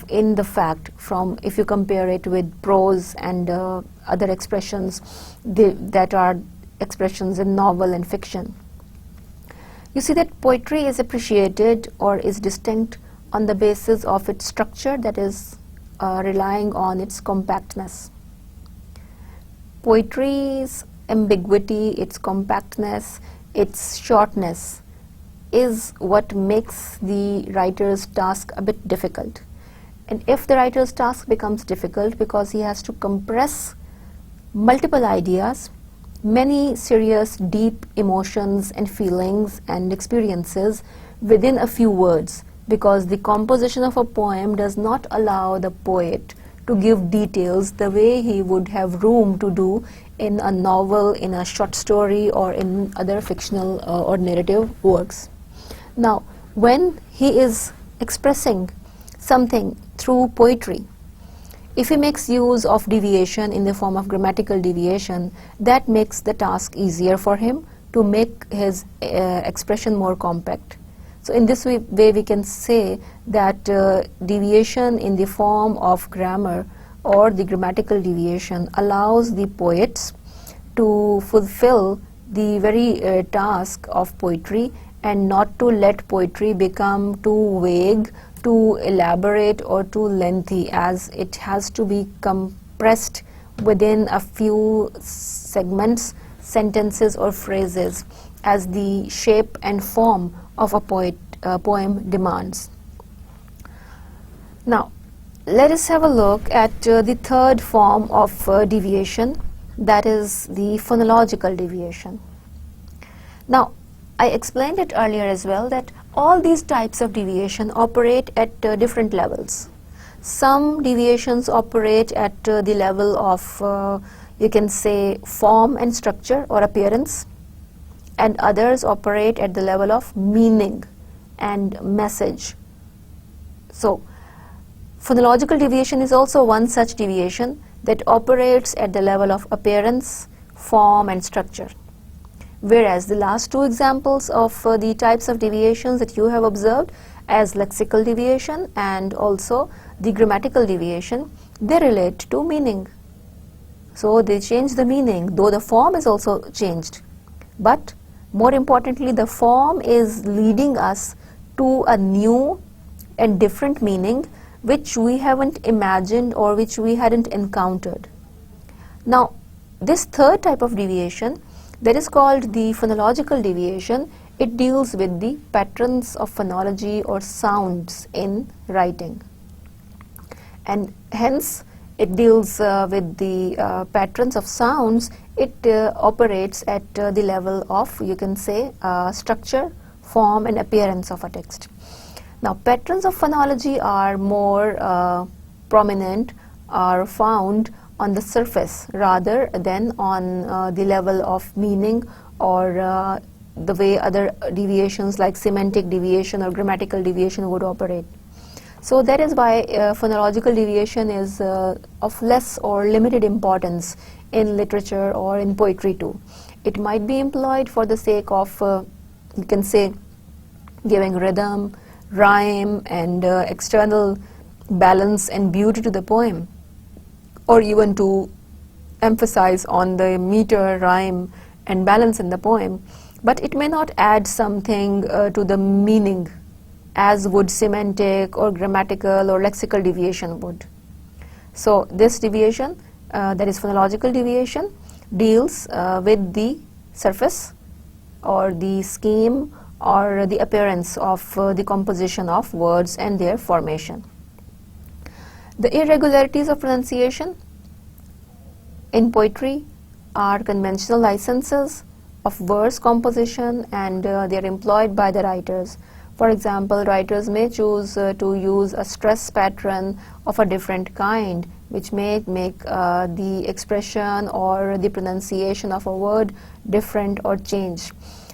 in the fact, from if you compare it with prose and other expressions that are expressions in novel and fiction. You see that poetry is appreciated or is distinct on the basis of its structure, that is relying on its compactness. Poetry's ambiguity, its compactness, its shortness is what makes the writer's task a bit difficult. And if the writer's task becomes difficult because he has to compress multiple ideas many serious, deep emotions and feelings and experiences within a few words, because the composition of a poem does not allow the poet to give details the way he would have room to do in a novel, in a short story, or in other fictional or narrative works. Now, when he is expressing something through poetry, if he makes use of deviation in the form of grammatical deviation, that makes the task easier for him to make his expression more compact. So in this way we can say that deviation in the form of grammar or the grammatical deviation allows the poets to fulfill the very task of poetry, and not to let poetry become too vague, too elaborate, or too lengthy, as it has to be compressed within a few segments, sentences, or phrases, as the shape and form of a poem demands. Now, let us have a look at the third form of deviation, that is the phonological deviation. Now, I explained it earlier as well that all these types of deviation operate at different levels. Some deviations operate at the level of, you can say, form and structure or appearance, and others operate at the level of meaning and message. So, phonological deviation is also one such deviation that operates at the level of appearance, form, and structure. Whereas the last two examples of the types of deviations that you have observed, as lexical deviation and also the grammatical deviation, they relate to meaning. So they change the meaning, though the form is also changed. But more importantly, the form is leading us to a new and different meaning which we haven't imagined or which we hadn't encountered. Now, this third type of deviation, that is called the phonological deviation, it deals with the patterns of phonology or sounds in writing. And hence, it deals with the patterns of sounds. It operates at the level of, you can say, structure, form, and appearance of a text. Now, patterns of phonology are more prominent, are found on the surface rather than on the level of meaning or the way other deviations like semantic deviation or grammatical deviation would operate. So that is why phonological deviation is of less or limited importance in literature or in poetry too. It might be employed for the sake of, you can say, giving rhythm, rhyme, and external balance and beauty to the poem, or even to emphasize on the meter, rhyme, and balance in the poem, but it may not add something to the meaning as would semantic or grammatical or lexical deviation would. So this deviation, that is phonological deviation, deals with the surface or the scheme or the appearance of the composition of words and their formation. The irregularities of pronunciation in poetry are conventional licenses of verse composition, and they are employed by the writers. For example, writers may choose to use a stress pattern of a different kind, which may make the expression or the pronunciation of a word different or change.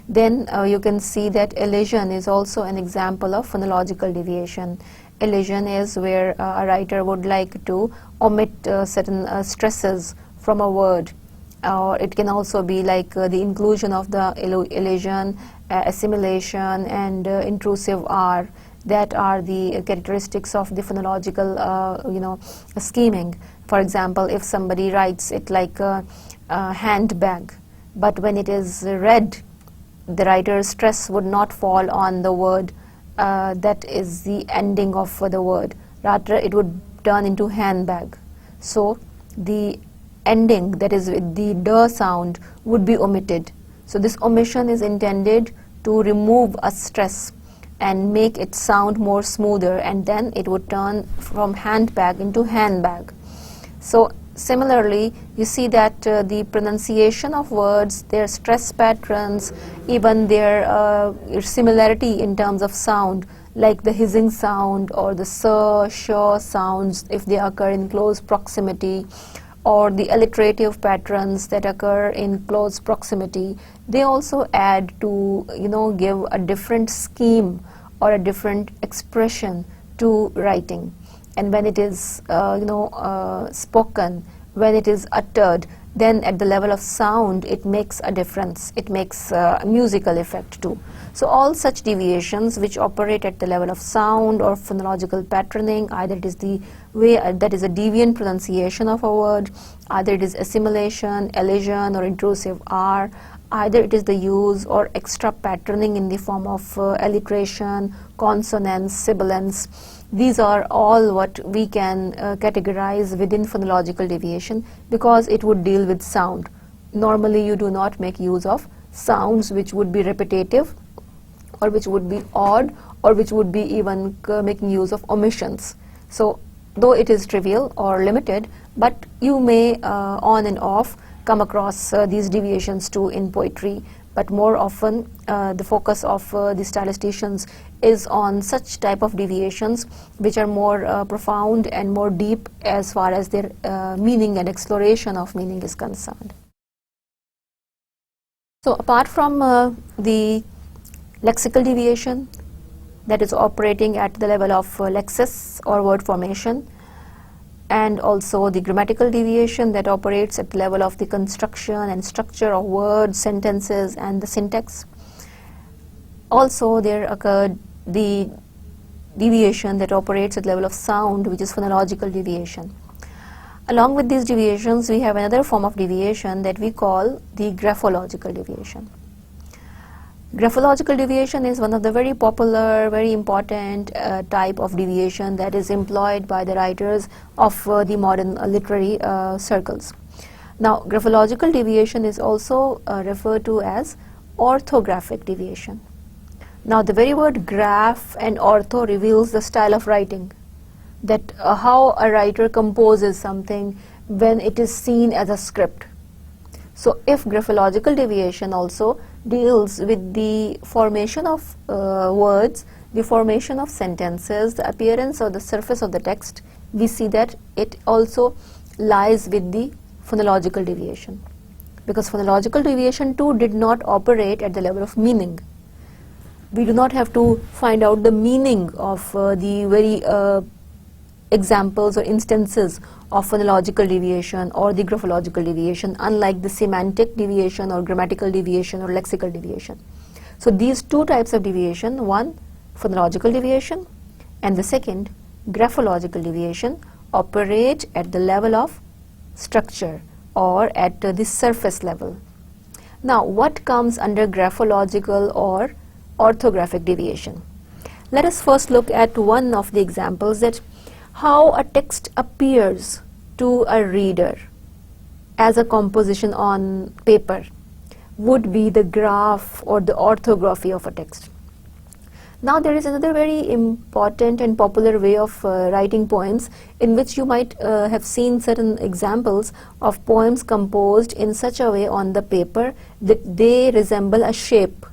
Then you can see that elision is also an example of phonological deviation. Elision is where a writer would like to omit certain stresses from a word. Or it can also be like the inclusion of the elision, assimilation, and intrusive R. That are the characteristics of the phonological scheming. For example, if somebody writes it like a handbag, but when it is read, the writer's stress would not fall on the word that is the ending of the word. Rather, it would turn into handbag. So the ending, that is with the d sound, would be omitted. So this omission is intended to remove a stress and make it sound more smoother, and then it would turn from handbag into handbag. So similarly, you see that the pronunciation of words, their stress patterns, even their similarity in terms of sound, like the hissing sound or the s, sh sounds, if they occur in close proximity, or the alliterative patterns that occur in close proximity, they also add to, give a different scheme or a different expression to writing. And when it is spoken, when it is uttered, then at the level of sound it makes a difference. It makes a musical effect too. So all such deviations which operate at the level of sound or phonological patterning, either it is the way that is a deviant pronunciation of a word, either it is assimilation, elision, or intrusive R, either it is the use or extra patterning in the form of alliteration, consonance, sibilance. These are all what we can categorize within phonological deviation, because it would deal with sound. Normally you do not make use of sounds which would be repetitive, or which would be odd, or which would be even making use of omissions. So though it is trivial or limited, but you may on and off come across these deviations too in poetry. But more often the focus of the stylisticians is on such type of deviations which are more profound and more deep as far as their meaning and exploration of meaning is concerned. So apart from the lexical deviation that is operating at the level of lexis or word formation, and also the grammatical deviation that operates at the level of the construction and structure of words, sentences, and the syntax. Also there occurred the deviation that operates at the level of sound, which is phonological deviation. Along with these deviations, we have another form of deviation that we call the graphological deviation. Graphological deviation is one of the very popular, very important type of deviation that is employed by the writers of the modern literary circles. Now, graphological deviation is also referred to as orthographic deviation. Now, the very word graph and ortho reveals the style of writing, that how a writer composes something when it is seen as a script. So if graphological deviation also deals with the formation of words, the formation of sentences, the appearance or the surface of the text, we see that it also lies with the phonological deviation, because phonological deviation too did not operate at the level of meaning. We do not have to find out the meaning of the very examples or instances of phonological deviation or the graphological deviation, unlike the semantic deviation or grammatical deviation or lexical deviation. So these two types of deviation, one phonological deviation and the second graphological deviation, operate at the level of structure or at the surface level. Now, what comes under graphological or orthographic deviation? Let us first look at one of the examples, that how a text appears to a reader as a composition on paper would be the graph or the orthography of a text. Now there is another very important and popular way of writing poems, in which you might have seen certain examples of poems composed in such a way on the paper that they resemble a shape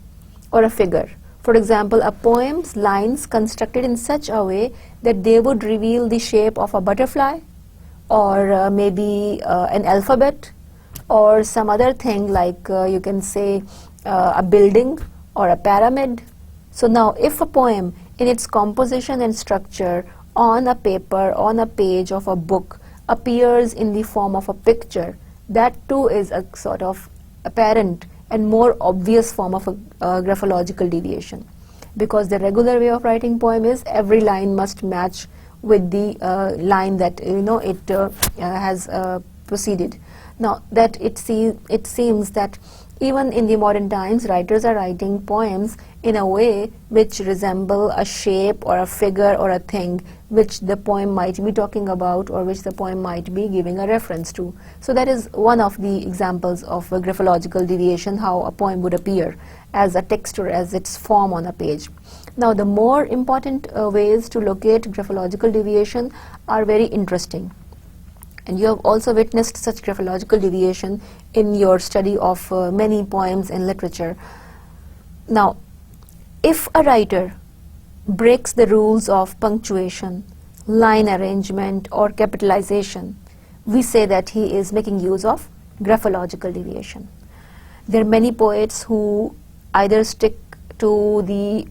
or a figure. For example, a poem's lines constructed in such a way that they would reveal the shape of a butterfly, or maybe an alphabet, or some other thing like you can say a building or a pyramid. So now if a poem in its composition and structure on a paper, on a page of a book, appears in the form of a picture, that too is a sort of apparent and more obvious form of a graphological deviation, because the regular way of writing poem is every line must match with the line that it has proceeded. Now that it seems that even in the modern times, writers are writing poems in a way which resemble a shape or a figure or a thing which the poem might be talking about, or which the poem might be giving a reference to. So that is one of the examples of a graphological deviation, how a poem would appear as a text or as its form on a page. Now the more important ways to locate graphological deviation are very interesting. And you have also witnessed such graphological deviation in your study of many poems in literature. Now, if a writer breaks the rules of punctuation, line arrangement, or capitalization, we say that he is making use of graphological deviation. There are many poets who either stick to the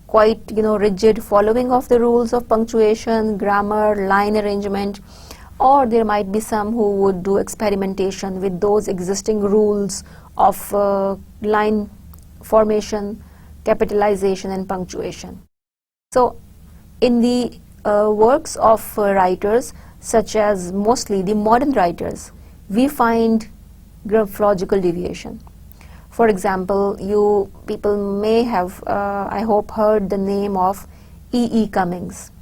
quite rigid following of the rules of punctuation, grammar, line arrangement, or there might be some who would do experimentation with those existing rules of line formation, capitalization, and punctuation. So in the works of writers such as mostly the modern writers, we find graphological deviation. For example, you people may have, I hope, heard the name of E. Cummings,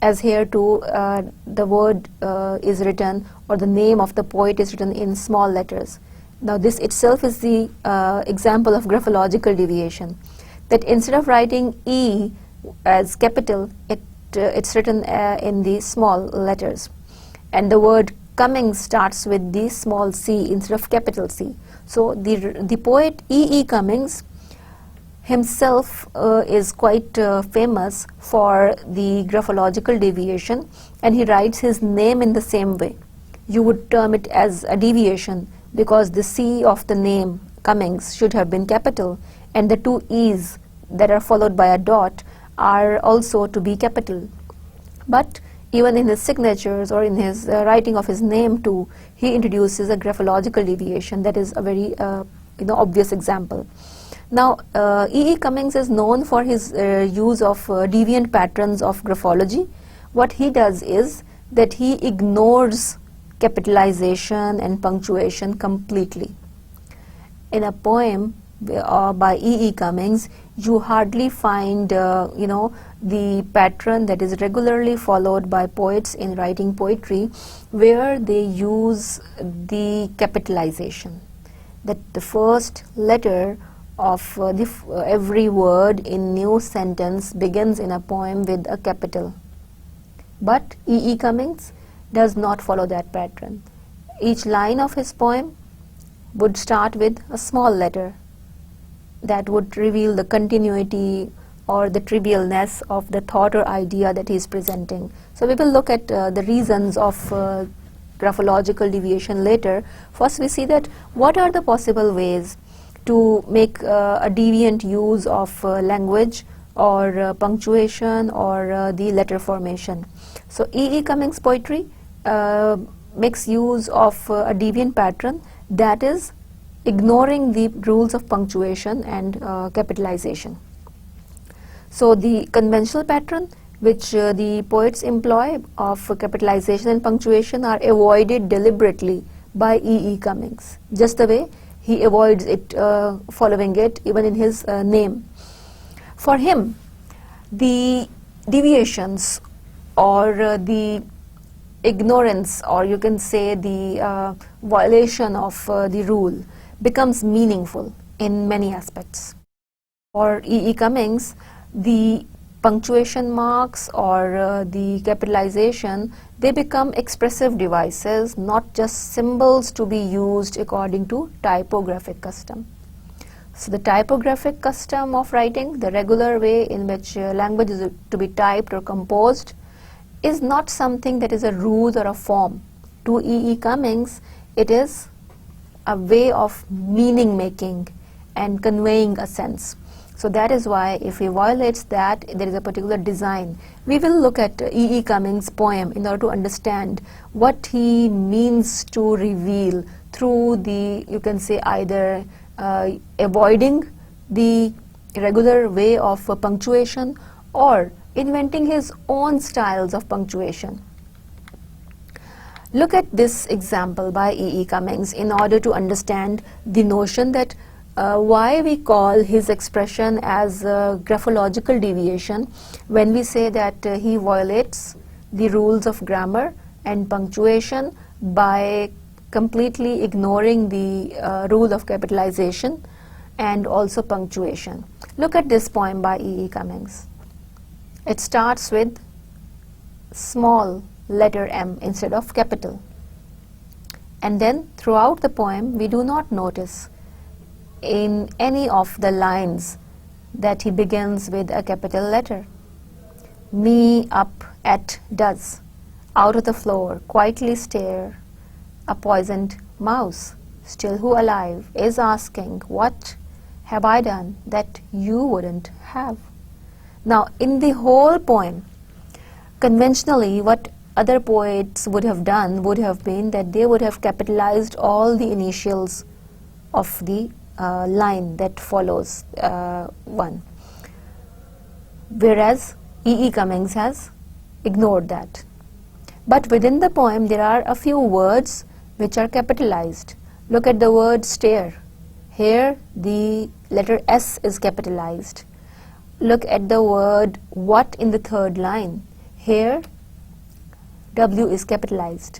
as here too the word is written, or the name of the poet is written in small letters. Now this itself is the example of graphological deviation, that instead of writing E as capital, it's written in the small letters, and the word Cummings starts with the small c instead of capital C. So the poet E. Cummings himself is quite famous for the graphological deviation, and he writes his name in the same way. You would term it as a deviation because the C of the name Cummings should have been capital, and the two E's that are followed by a dot are also to be capital. But even in his signatures or in his writing of his name too, he introduces a graphological deviation that is a very obvious example. Now E. Cummings is known for his use of deviant patterns of graphology. What he does is that he ignores capitalization and punctuation completely. In a poem by E. Cummings, you hardly find the pattern that is regularly followed by poets in writing poetry, where they use the capitalization, that the first letter of every word in new sentence begins in a poem with a capital. But E. Cummings does not follow that pattern. Each line of his poem would start with a small letter that would reveal the continuity or the trivialness of the thought or idea that he is presenting. So we will look at the reasons of graphological deviation later. First we see that what are the possible ways to make a deviant use of language or punctuation or the letter formation. So E. Cummings' poetry makes use of a deviant pattern, that is ignoring the rules of punctuation and capitalization. So the conventional pattern which the poets employ of capitalization and punctuation are avoided deliberately by E. Cummings, just the way he avoids it following it even in his name. For him, the deviations or the ignorance, or you can say the violation of the rule, becomes meaningful in many aspects. For E. Cummings, the punctuation marks or the capitalization, they become expressive devices, not just symbols to be used according to typographic custom. So the typographic custom of writing, the regular way in which language is to be typed or composed, is not something that is a rule or a form. To E. Cummings, it is a way of meaning making and conveying a sense. So that is why if he violates that, there is a particular design. We will look at E. Cummings' poem in order to understand what he means to reveal through the, you can say, either avoiding the regular way of punctuation or inventing his own styles of punctuation. Look at this example by E. Cummings in order to understand the notion that why we call his expression as graphological deviation when we say that he violates the rules of grammar and punctuation by completely ignoring the rule of capitalization and also punctuation. Look at this poem by E. Cummings. It starts with small letter m instead of capital. And then throughout the poem we do not notice in any of the lines that he begins with a capital letter. Me up at does, out of the floor, quietly stare, a poisoned mouse, still who alive, is asking, what have I done that you wouldn't have? Now, in the whole poem, conventionally, what other poets would have done would have been that they would have capitalized all the initials of the line that follows one. Whereas E.E. Cummings has ignored that. But within the poem there are a few words which are capitalized. Look at the word stare. Here the letter S is capitalized. Look at the word what in the third line. Here W is capitalized.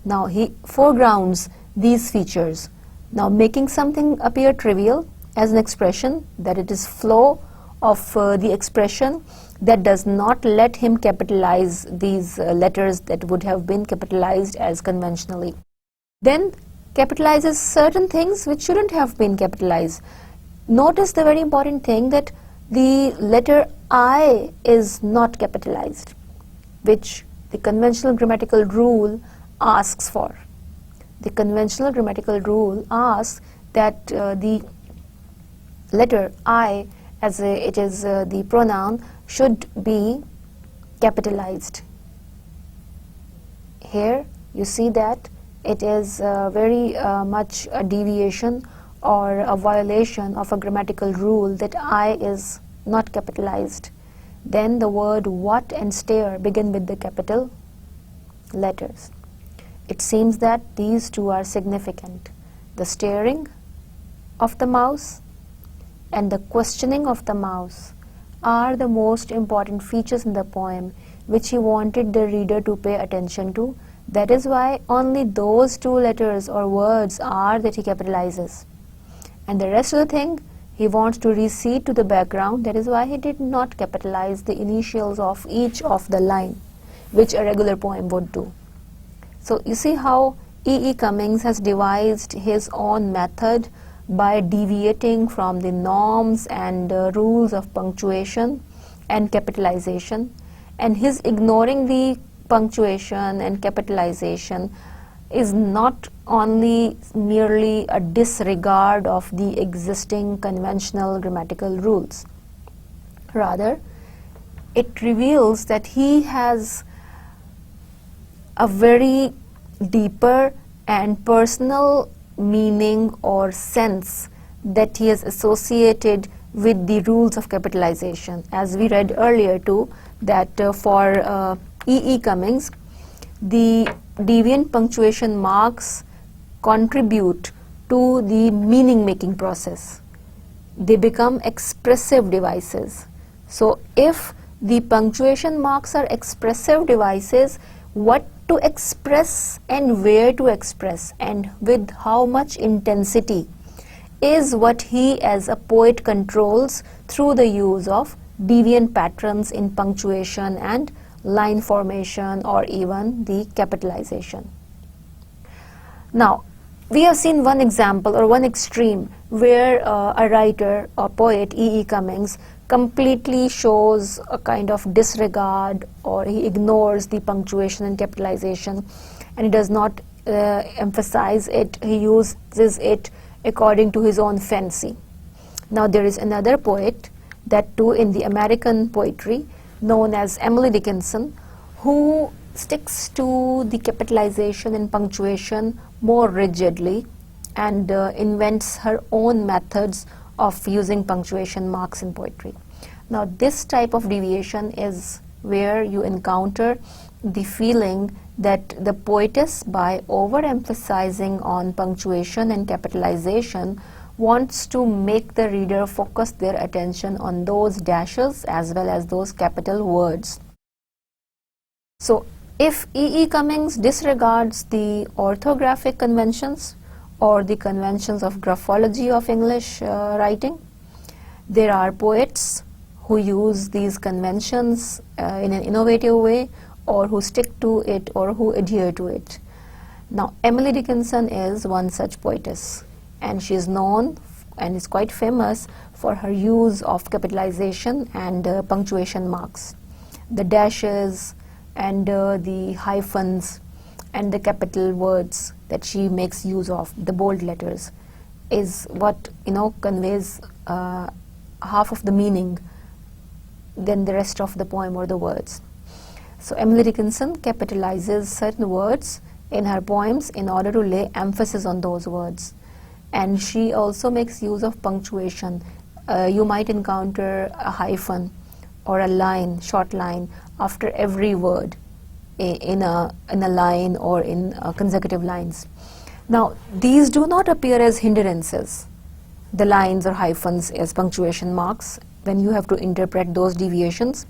Now he foregrounds these features. Now making something appear trivial as an expression, that it is flow of the expression, that does not let him capitalize these letters that would have been capitalized as conventionally. Then capitalizes certain things which shouldn't have been capitalized. Notice the very important thing that the letter I is not capitalized, which the conventional grammatical rule asks for. The conventional grammatical rule asks that the letter I, as it is the pronoun, should be capitalized. Here you see that it is very much a deviation or a violation of a grammatical rule that I is not capitalized. Then the word what and stare begin with the capital letters. It seems that these two are significant. The staring of the mouse and the questioning of the mouse are the most important features in the poem which he wanted the reader to pay attention to. That is why only those two letters or words are that he capitalizes. And the rest of the thing he wants to recede to the background. That is why he did not capitalize the initials of each of the line, which a regular poem would do. So you see how E.E. Cummings has devised his own method by deviating from the norms and rules of punctuation and capitalization, and his ignoring the punctuation and capitalization is not only merely a disregard of the existing conventional grammatical rules. Rather, it reveals that he has a very deeper and personal meaning or sense that he has associated with the rules of capitalization. As we read earlier too, that for E.E. Cummings, the deviant punctuation marks contribute to the meaning making process. They become expressive devices. So if the punctuation marks are expressive devices, what to express and where to express and with how much intensity is what he as a poet controls through the use of deviant patterns in punctuation and line formation or even the capitalization. Now, we have seen one example or one extreme where a writer or poet, E.E. Cummings, completely shows a kind of disregard, or he ignores the punctuation and capitalization and he does not emphasize it. He uses it according to his own fancy. Now there is another poet, that too in the American poetry, known as Emily Dickinson, who sticks to the capitalization and punctuation more rigidly and invents her own methods of using punctuation marks in poetry. Now this type of deviation is where you encounter the feeling that the poetess, by overemphasizing on punctuation and capitalization, wants to make the reader focus their attention on those dashes as well as those capital words. So if E.E. Cummings disregards the orthographic conventions or the conventions of graphology of English writing, there are poets who use these conventions in an innovative way, or who stick to it or who adhere to it. Now, Emily Dickinson is one such poetess, and she is known and is quite famous for her use of capitalization and punctuation marks. The dashes and the hyphens and the capital words that she makes use of, the bold letters, is what conveys half of the meaning than the rest of the poem or the words. So Emily Dickinson capitalizes certain words in her poems in order to lay emphasis on those words. And she also makes use of punctuation. You might encounter a hyphen or a line, short line, after every word in a line or in consecutive lines. Now, these do not appear as hindrances, the lines or hyphens as punctuation marks. When you have to interpret those deviations,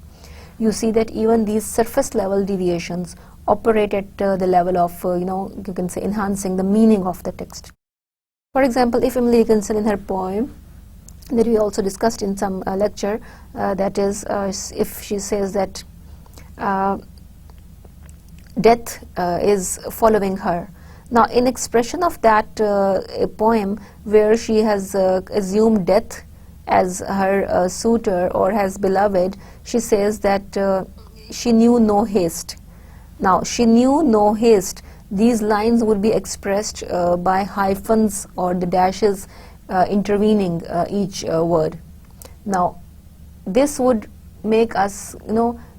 you see that even these surface level deviations operate at the level of, you can say, enhancing the meaning of the text. For example, if Emily Dickinson in her poem that we also discussed in some lecture, that is, if she says that death is following her. Now, in expression of that poem where she has assumed death as her suitor or has beloved, she says that she knew no haste. Now, she knew no haste. These lines would be expressed by hyphens or the dashes intervening each word. Now, this would make us,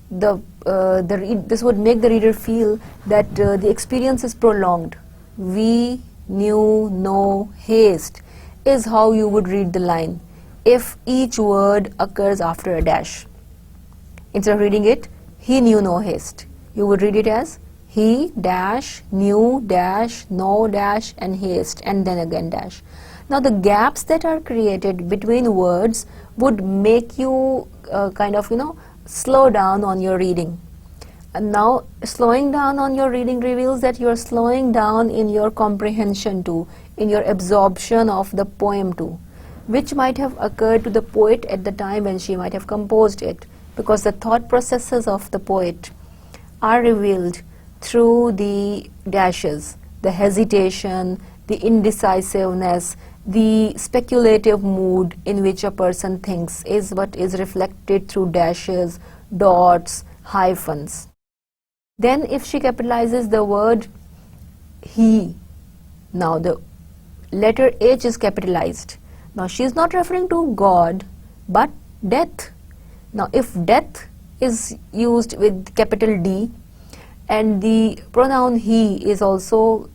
this would make the reader feel that the experience is prolonged. We knew no haste is how you would read the line if each word occurs after a dash. Instead of reading it, he knew no haste, you would read it as he dash knew dash no dash and haste, and then again dash. Now, the gaps that are created between words would make you slow down on your reading. And now, slowing down on your reading reveals that you are slowing down in your comprehension too, in your absorption of the poem too, which might have occurred to the poet at the time when she might have composed it, because the thought processes of the poet are revealed through the dashes, the hesitation, the indecisiveness, the speculative mood in which a person thinks is what is reflected through dashes, dots, hyphens. Then if she capitalizes the word he, now the letter H is capitalized. Now she is not referring to God but death. Now if death is used with capital D and the pronoun he is also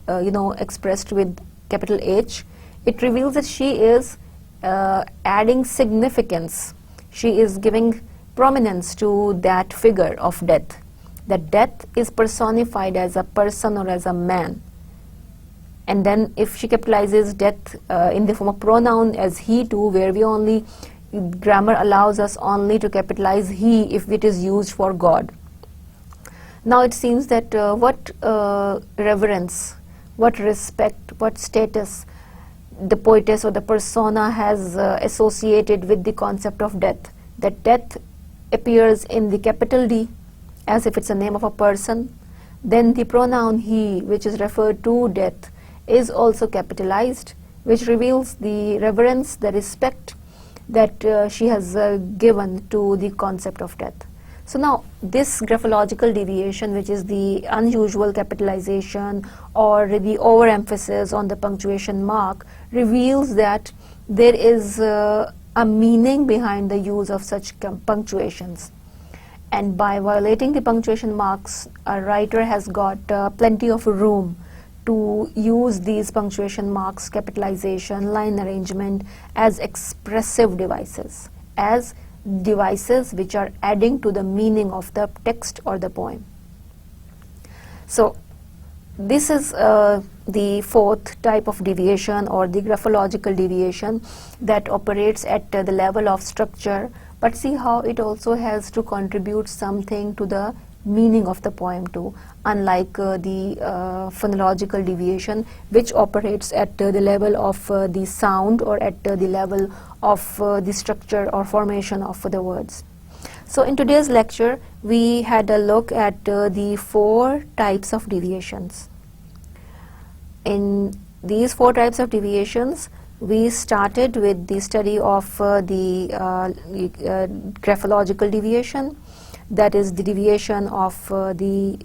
expressed with capital H, it reveals that she is adding significance. She is giving prominence to that figure of death. That death is personified as a person or as a man. And then if she capitalizes death in the form of pronoun as he too, where grammar allows us only to capitalize he if it is used for God. Now it seems that what reverence, what respect, what status the poetess or the persona has associated with the concept of death. That death appears in the capital D as if it's a name of a person. Then the pronoun he, which is referred to death, is also capitalized, which reveals the reverence, the respect that she has given to the concept of death. So now this graphological deviation, which is the unusual capitalization or the overemphasis on the punctuation mark, reveals that there is a meaning behind the use of such punctuations. And by violating the punctuation marks, a writer has got plenty of room to use these punctuation marks, capitalization, line arrangement as expressive devices, as devices which are adding to the meaning of the text or the poem. So this is the fourth type of deviation, or the graphological deviation, that operates at the level of structure, but see how it also has to contribute something to the meaning of the poem too, unlike the phonological deviation, which operates at the level of the sound or at the level of the structure or formation of the words. So in today's lecture, we had a look at the four types of deviations. In these 4 types of deviations, we started with the study of the graphological deviation, that is the deviation of the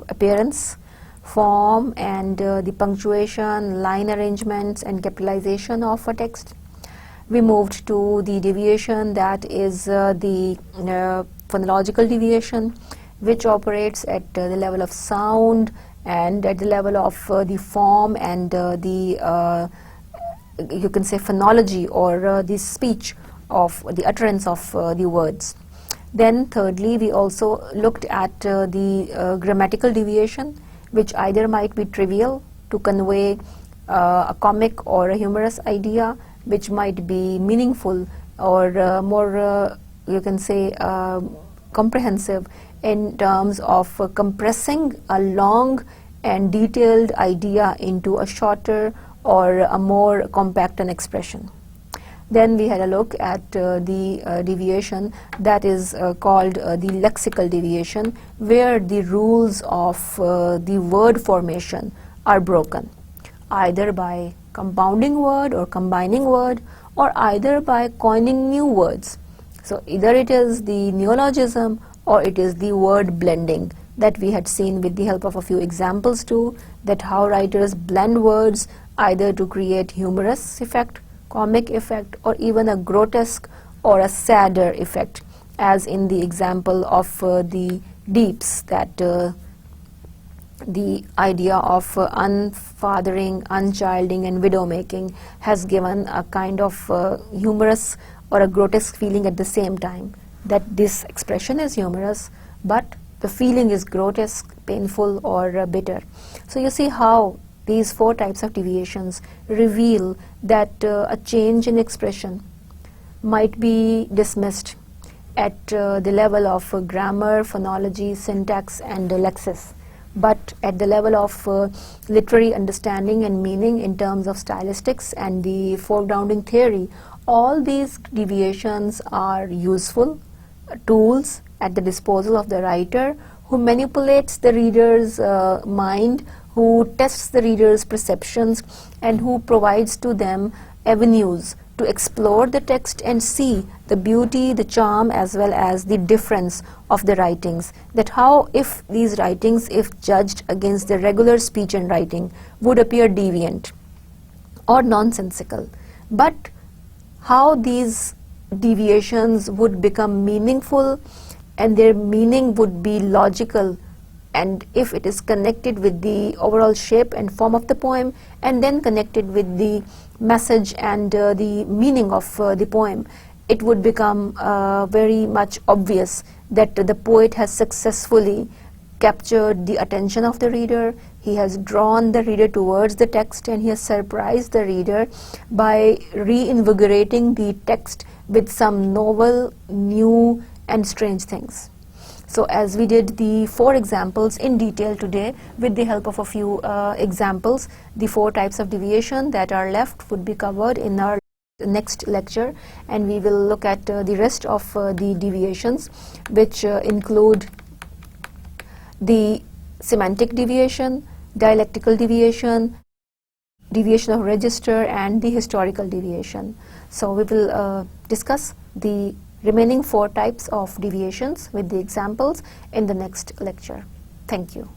appearance, form, and the punctuation, line arrangements, and capitalization of a text. We moved to the deviation that is the phonological deviation, which operates at the level of sound and at the level of the form and the you can say phonology or the speech of the utterance of the words. Then thirdly, we also looked at the grammatical deviation, which either might be trivial to convey a comic or a humorous idea, which might be meaningful or more you can say comprehensive in terms of compressing a long and detailed idea into a shorter or a more compact an expression. Then we had a look at the deviation that is called the lexical deviation, where the rules of the word formation are broken, either by compounding word or combining word, or either by coining new words. So either it is the neologism or it is the word blending that we had seen with the help of a few examples too, that how writers blend words either to create humorous effect, comic effect, or even a grotesque or a sadder effect, as in the example of the deeps, that the idea of unfathering, unchilding, and widow making has given a kind of humorous or a grotesque feeling at the same time, that this expression is humorous but the feeling is grotesque, painful, or bitter. So you see how these 4 types of deviations reveal that a change in expression might be dismissed at the level of grammar, phonology, syntax, and lexis, but at the level of literary understanding and meaning in terms of stylistics and the foregrounding theory, all these deviations are useful tools at the disposal of the writer, who manipulates the reader's mind, who tests the reader's perceptions, and who provides to them avenues to explore the text and see the beauty, the charm, as well as the difference of the writings. That how, if these writings, if judged against the regular speech and writing, would appear deviant or nonsensical, but how these deviations would become meaningful and their meaning would be logical, and if it is connected with the overall shape and form of the poem, and then connected with the message and the meaning of the poem, it would become very much obvious that the poet has successfully captured the attention of the reader. He has drawn the reader towards the text, and he has surprised the reader by reinvigorating the text with some novel, new, and strange things. So as we did the 4 examples in detail today, with the help of a few examples, the 4 types of deviation that are left would be covered in our next lecture, and we will look at the rest of the deviations, which include the semantic deviation, dialectical deviation, deviation of register, and the historical deviation. So we will discuss the remaining 4 types of deviations with the examples in the next lecture. Thank you.